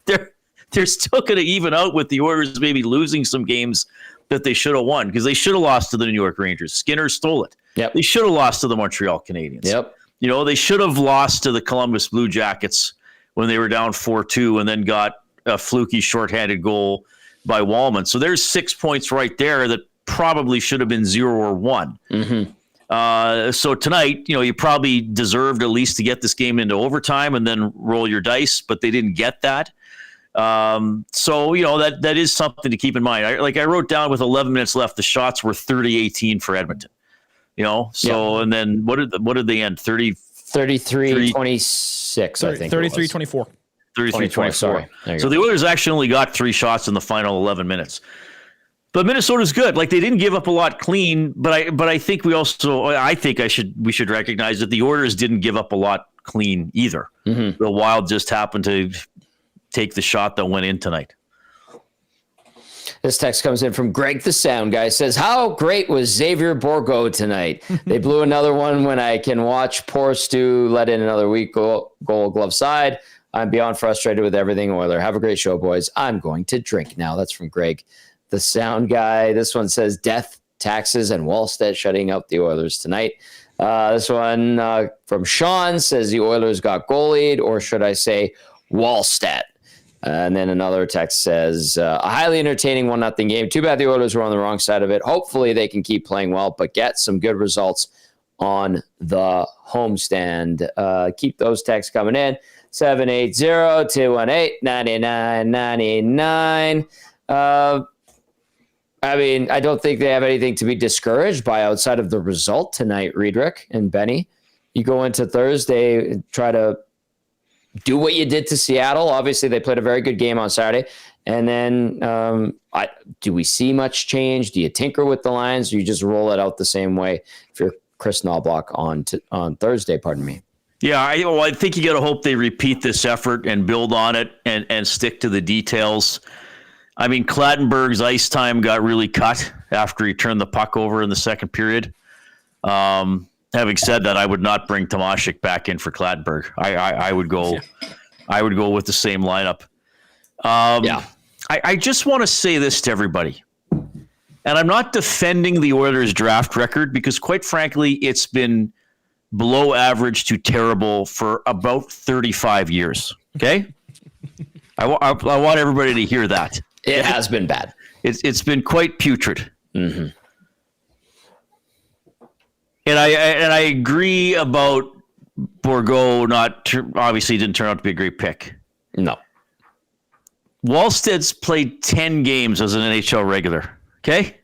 they're still going to even out with the Oilers maybe losing some games that they should have won, because they should have lost to the New York Rangers. Skinner stole it. Yep. They should have lost to the Montreal Canadiens. Yep. They should have lost to the Columbus Blue Jackets when they were down 4-2 and then got a fluky shorthanded goal by Wallman. So there's 6 points right there that probably should have been 0 or 1. Mm-hmm. So tonight, you probably deserved at least to get this game into overtime and then roll your dice, but they didn't get that. So that is something to keep in mind. I wrote down with 11 minutes left, the shots were 30-18 for Edmonton. And then what did they end? 33-26, I think. 33-24. 33-24. Sorry. So the Oilers actually only got 3 shots in the final 11 minutes. But Minnesota's good. Like, they didn't give up a lot clean, but I think we should recognize that the Oilers didn't give up a lot clean either. Mm-hmm. The Wild just happened to take the shot that went in tonight. This text comes in from Greg the Sound Guy. Says, how great was Xavier Bourgault tonight? They blew another one when I can watch poor Stu let in another weak goal glove side. I'm beyond frustrated with everything Oiler. Have a great show, boys. I'm going to drink now. That's from Greg the Sound Guy. This one says death, taxes, and Wallstedt shutting out the Oilers tonight. This one from Shawn says the Oilers got goalied, or should I say Wallstedt? And then another text says, a highly entertaining 1-0 game. Too bad the Oilers were on the wrong side of it. Hopefully they can keep playing well, but get some good results on the homestand. Keep those texts coming in. 780-218-9999. I mean, I don't think they have anything to be discouraged by outside of the result tonight, Riedrich and Benny. you go into Thursday, try to do what you did to Seattle. Obviously, they played a very good game on Saturday. And then do we see much change? Do you tinker with the lines, or you just roll it out the same way if you're Chris Knobloch on Thursday, pardon me? Yeah, I think you got to hope they repeat this effort and build on it and stick to the details. I mean, Clattenburg's ice time got really cut after he turned the puck over in the second period. Having said that, I would not bring Tomashik back in for Clattenburg. I would go with the same lineup. I just want to say this to everybody, and I'm not defending the Oilers draft record because, quite frankly, it's been below average to terrible for about 35 years. Okay? I want everybody to hear that. It has been bad. It's been quite putrid. Mm-hmm. And I agree about Bourgault obviously didn't turn out to be a great pick. No. Wallstedt's played 10 games as an NHL regular. Okay?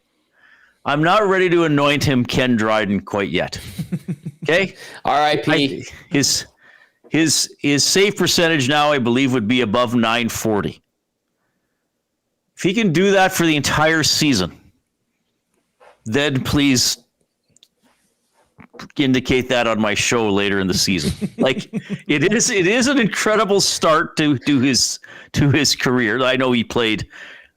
I'm not ready to anoint him Ken Dryden quite yet. Okay? R.I.P. His save percentage now, I believe, would be above .940. If he can do that for the entire season, then please indicate that on my show later in the season. Like it is an incredible start to his career. I know he played,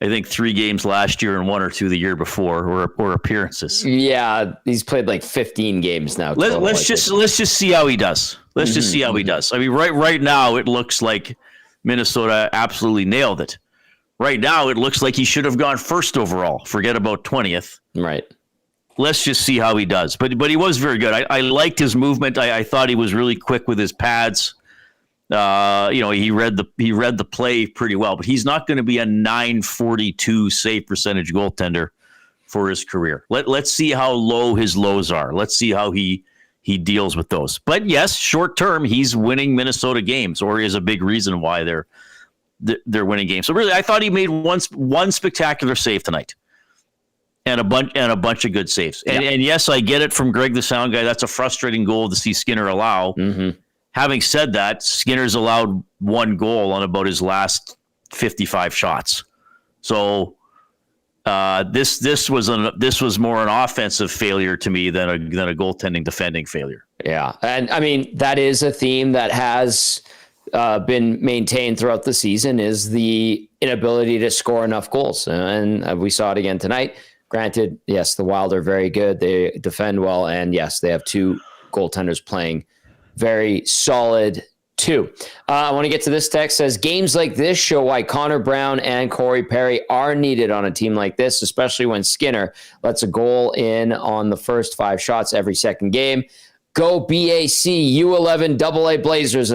I think, 3 games last year and 1 or 2 the year before, or appearances. Yeah, he's played like 15 games now. Let's just see how he does. Let's just see how he does. I mean, right now it looks like Minnesota absolutely nailed it. Right now it looks like he should have gone first overall. Forget about 20th. Right. Let's just see how he does. But he was very good. I liked his movement. I thought he was really quick with his pads. He read the play pretty well. But he's not going to be a .942 save percentage goaltender for his career. Let's see how low his lows are. Let's see how he deals with those. But yes, short term, he's winning Minnesota games, or is a big reason why they're winning games. So really, I thought he made one spectacular save tonight. And a bunch of good saves. And yes, I get it from Greg the Sound Guy. That's a frustrating goal to see Skinner allow. Mm-hmm. Having said that, Skinner's allowed 1 goal on about his last 55 shots. So this was more an offensive failure to me than a goaltending defending failure. Yeah, and I mean that is a theme that has been maintained throughout the season, is the inability to score enough goals, and we saw it again tonight. Granted, yes, the Wild are very good. They defend well. And yes, they have 2 goaltenders playing very solid too. I want to get to this text. Says, games like this show why Connor Brown and Corey Perry are needed on a team like this, especially when Skinner lets a goal in on the first 5 shots every second game. Go BAC, U11 AA Blazers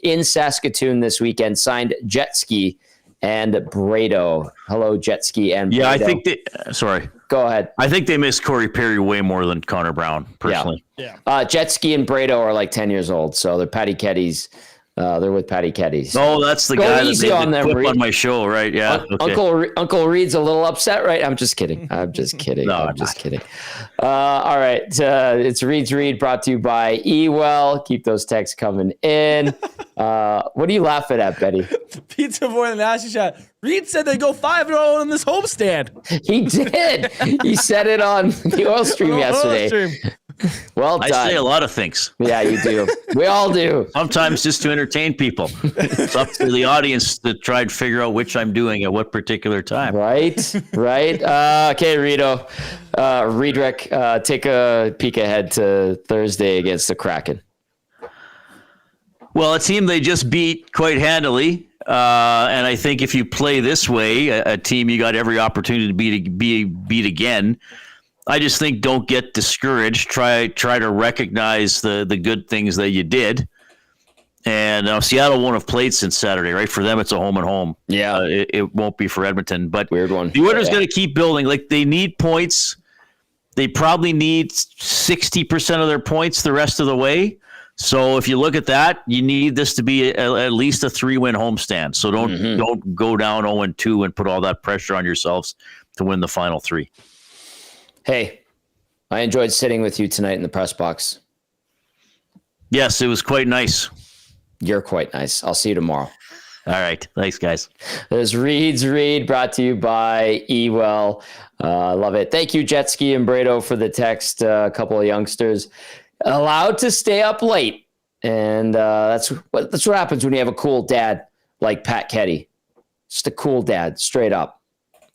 in Saskatoon this weekend. Signed Jet Ski and Brado. Hello, Jet Ski and Brado. Yeah, I think sorry. Go ahead. I think they miss Corey Perry way more than Connor Brown, personally. Yeah. Jet Ski and Brado are like 10 years old, so they're Patty Keddies. They're with Patty Keddies. Oh, that's the guy that made the clip on my show, right? Yeah. Uncle Reid's a little upset, right? I'm just kidding. I'm just kidding. I'm just kidding. All right. It's Reid's Reid, brought to you by Ewell. Keep those texts coming in. What are you laughing at, Betty? Pizza Boy in the Nasty Shot. Reid said they go 5-0 in this homestand. He did. He said it on the Oil Stream yesterday. Well done. I say a lot of things. Yeah, you do. We all do. Sometimes just to entertain people. It's up to the audience to try and figure out which I'm doing at what particular time. Right. Okay, Rito. Riedrich, take a peek ahead to Thursday against the Kraken. Well, a team they just beat quite handily. And I think if you play this way, a team you got every opportunity to beat again. I just think don't get discouraged. Try to recognize the good things that you did. And Seattle won't have played since Saturday, right? For them, it's a home and home. Yeah, it won't be for Edmonton. But weird one. The Oilers going to keep building. Like, they need points. They probably need 60% of their points the rest of the way. So if you look at that, you need this to be at least a 3-win homestand. So don't go down 0-2 and put all that pressure on yourselves to win the final 3. Hey, I enjoyed sitting with you tonight in the press box. Yes, it was quite nice. You're quite nice. I'll see you tomorrow. All right. Thanks, guys. There's Reid's Reid, brought to you by Ewell. Love it. Thank you, Jetski and Brado, for the text. A couple of youngsters allowed to stay up late. And that's what happens when you have a cool dad like Pat Ketty. Just a cool dad, straight up.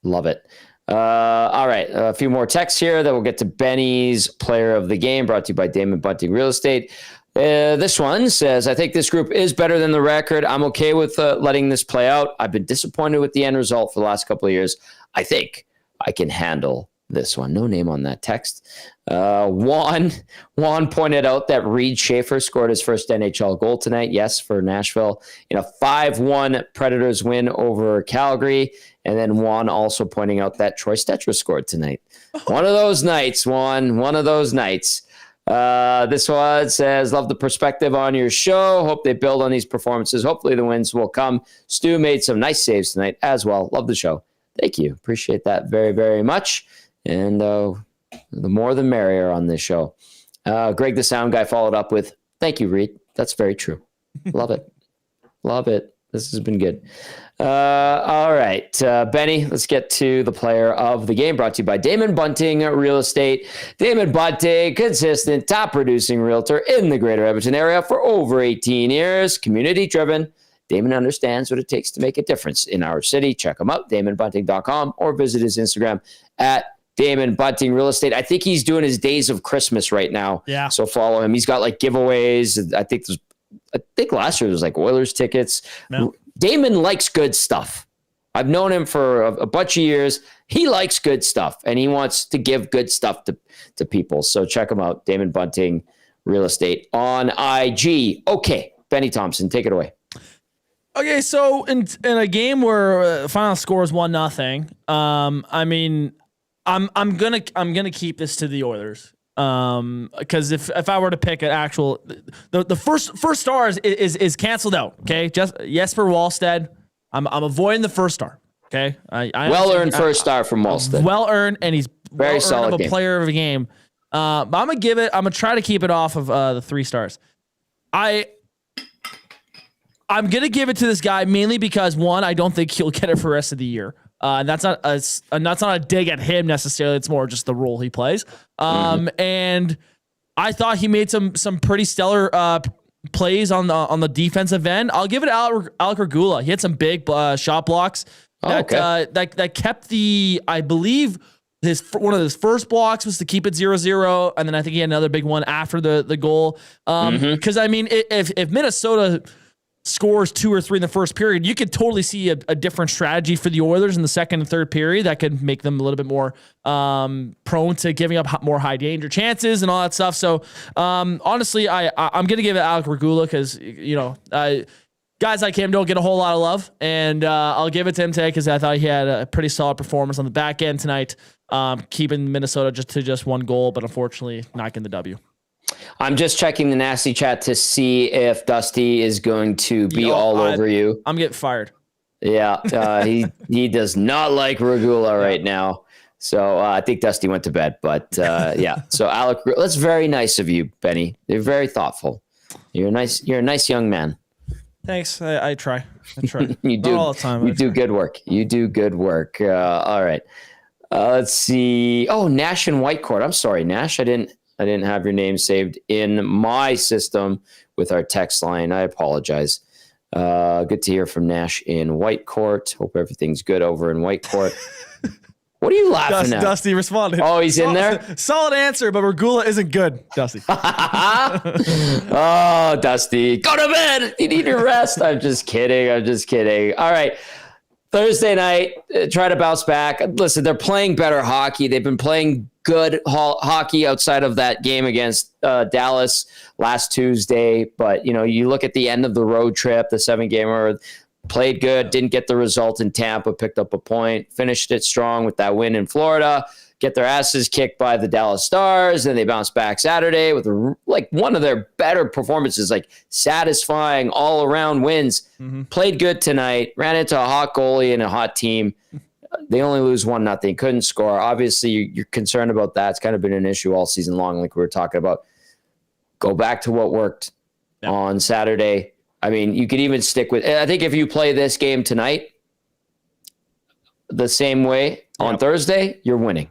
Love it. All right, a few more texts here. Then we'll get to Benny's Player of the Game, brought to you by Damon Bunting Real Estate. This one says, I think this group is better than the record. I'm okay with letting this play out. I've been disappointed with the end result for the last couple of years. I think I can handle this one. No name on that text. Juan pointed out that Reid Schaefer scored his first NHL goal tonight. Yes, for Nashville in a 5-1 Predators win over Calgary. And then Juan also pointing out that Troy Stetra scored tonight. One of those nights, Juan. One of those nights. This one says, love the perspective on your show. Hope they build on these performances. Hopefully the wins will come. Stu made some nice saves tonight as well. Love the show. Thank you. Appreciate that very, very much. And the more the merrier on this show. Greg, the sound guy, followed up with, thank you, Reid. That's very true. Love it. Love it. This has been good. All right, Benny, let's get to the Player of the Game, brought to you by Damon Bunting Real Estate. Damon Bunting, consistent, top-producing realtor in the greater Edmonton area for over 18 years. Community-driven. Damon understands what it takes to make a difference in our city. Check him out, damonbunting.com, or visit his Instagram at Damon Bunting Real Estate. I think he's doing his Days of Christmas right now. Yeah. So follow him. He's got like giveaways. I think last year there was like Oilers tickets. No. Damon likes good stuff. I've known him for a bunch of years. He likes good stuff, and he wants to give good stuff to people. So check him out, Damon Bunting Real Estate on IG. Okay, Benny Thomson, take it away. Okay, so in a game where final score is 1-0, I mean, I'm gonna keep this to the Oilers. Because if I were to pick an actual, the first star is canceled out. Okay, just Jesper Wallstedt. I'm avoiding the first star. Okay, well earned first star from Wallstedt. Well earned, and he's very solid of a player of the game. But I'm gonna try to keep it off of the 3 stars. I'm gonna give it to this guy mainly because, one, I don't think he'll get it for the rest of the year. And that's not a dig at him necessarily. It's more just the role he plays. And I thought he made some pretty stellar plays on the defensive end. I'll give it to Alec Regula. He had some big shot blocks that kept I believe one of his first blocks was to keep it 0-0, and then I think he had another big one after the goal. Because I mean, if Minnesota scores 2 or 3 in the first period, you could totally see a different strategy for the Oilers in the second and third period that could make them a little bit more prone to giving up more high danger chances and all that stuff. So honestly, I'm going to give it Alec Regula because, guys like him don't get a whole lot of love, and I'll give it to him today because I thought he had a pretty solid performance on the back end tonight, keeping Minnesota just 1 goal, but unfortunately not getting the W. I'm just checking the nasty chat to see if Dusty is going to be all over you. I'm getting fired. Yeah, he does not like Regula right now. So I think Dusty went to bed. But yeah, so Alec, that's very nice of you, Benny. You're very thoughtful. You're a nice young man. Thanks. I try. You do. Not all the time. You do good work. All right. Let's see. Oh, Nash and Whitecourt. I'm sorry, Nash. I didn't have your name saved in my system with our text line. I apologize. Good to hear from Nash in Whitecourt. Hope everything's good over in Whitecourt. What are you laughing at? Dusty responded. Oh, he's in there? Solid answer, but Regula isn't good, Dusty. Oh, Dusty. Go to bed. You need your rest. I'm just kidding. All right. Thursday night, try to bounce back. Listen, they're playing better hockey. They've been playing good hockey outside of that game against Dallas last Tuesday. But, you look at the end of the road trip, the 7-gamer, played good, didn't get the result in Tampa, picked up a point, finished it strong with that win in Florida, get their asses kicked by the Dallas Stars, and they bounce back Saturday with one of their better performances, satisfying all-around wins. Played good tonight, ran into a hot goalie and a hot team. They only lose 1-0, couldn't score. Obviously, you're concerned about that. It's kind of been an issue all season long, like we were talking about. Go back to what worked. on Saturday. I mean, you could even stick with, I think if you play this game tonight the same way on Thursday, you're winning.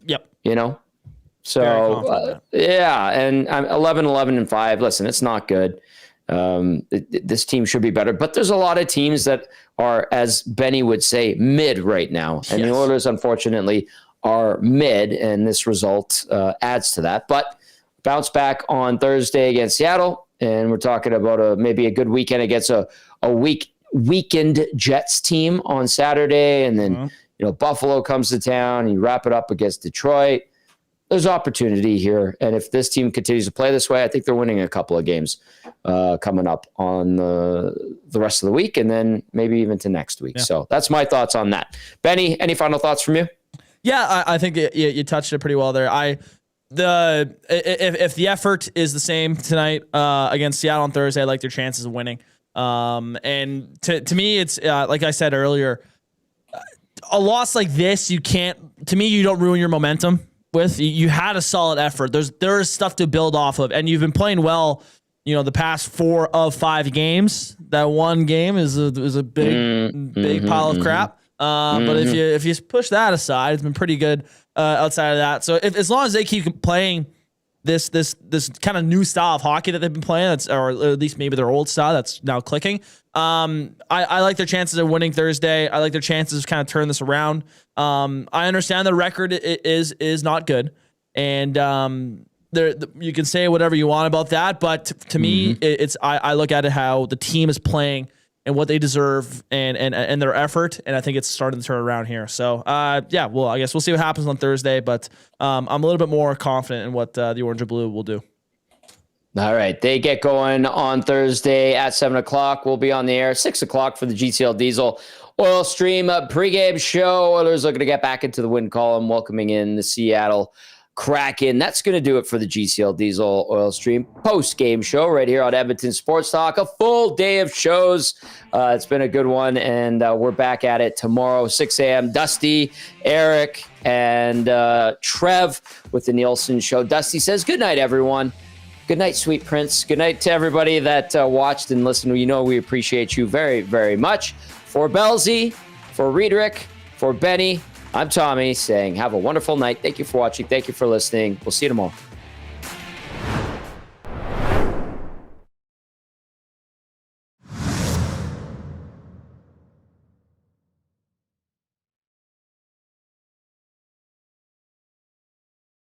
Yep. You know? So, and I'm 11-11-5. Listen, it's not good. This team should be better, but there's a lot of teams that are, as Benny would say, mid right now. And the Oilers, unfortunately, are mid, and this result adds to that. But bounce back on Thursday against Seattle, and we're talking about maybe a good weekend against a weakened Jets team on Saturday, and then Buffalo comes to town, and you wrap it up against Detroit. There's opportunity here, and if this team continues to play this way, I think they're winning a couple of games coming up on the rest of the week, and then maybe even to next week. So that's my thoughts on that. Benny, any final thoughts from you? Yeah, I think you touched it pretty well there. If the effort is the same tonight against Seattle on Thursday, I like their chances of winning. And to me, it's like I said earlier, a loss like this, you don't ruin your momentum with. You had a solid effort. There is stuff to build off of, and you've been playing well. The past 4 of 5 games. That one game is a big pile of crap. But if you push that aside, it's been pretty good outside of that. So as long as they keep playing this kind of new style of hockey that they've been playing, or at least maybe their old style that's now clicking. I like their chances of winning Thursday. I like their chances of kind of turn this around. I understand the record is not good, and you can say whatever you want about that, but to me, I look at it how the team is playing and what they deserve and their effort, and I think it's starting to turn around here. So, well, I guess we'll see what happens on Thursday, but I'm a little bit more confident in what the Orange and Blue will do. All right. They get going on Thursday at 7 o'clock. We'll be on the air 6 o'clock for the GCL Diesel Oil Stream pregame show. Oilers looking to get back into the win column, welcoming in the Seattle Kraken. That's going to do it for the GCL Diesel Oil Stream post-game show right here on Edmonton Sports Talk. A full day of shows. It's been a good one, and we're back at it tomorrow, 6 a.m. Dusty, Eric, and Trev with the Nielsen Show. Dusty says, good night, everyone. Good night, sweet prince. Good night to everybody that watched and listened. We appreciate you very, very much. For Bellsy, for Reid, for Benny, I'm Tommy saying have a wonderful night. Thank you for watching. Thank you for listening. We'll see you tomorrow.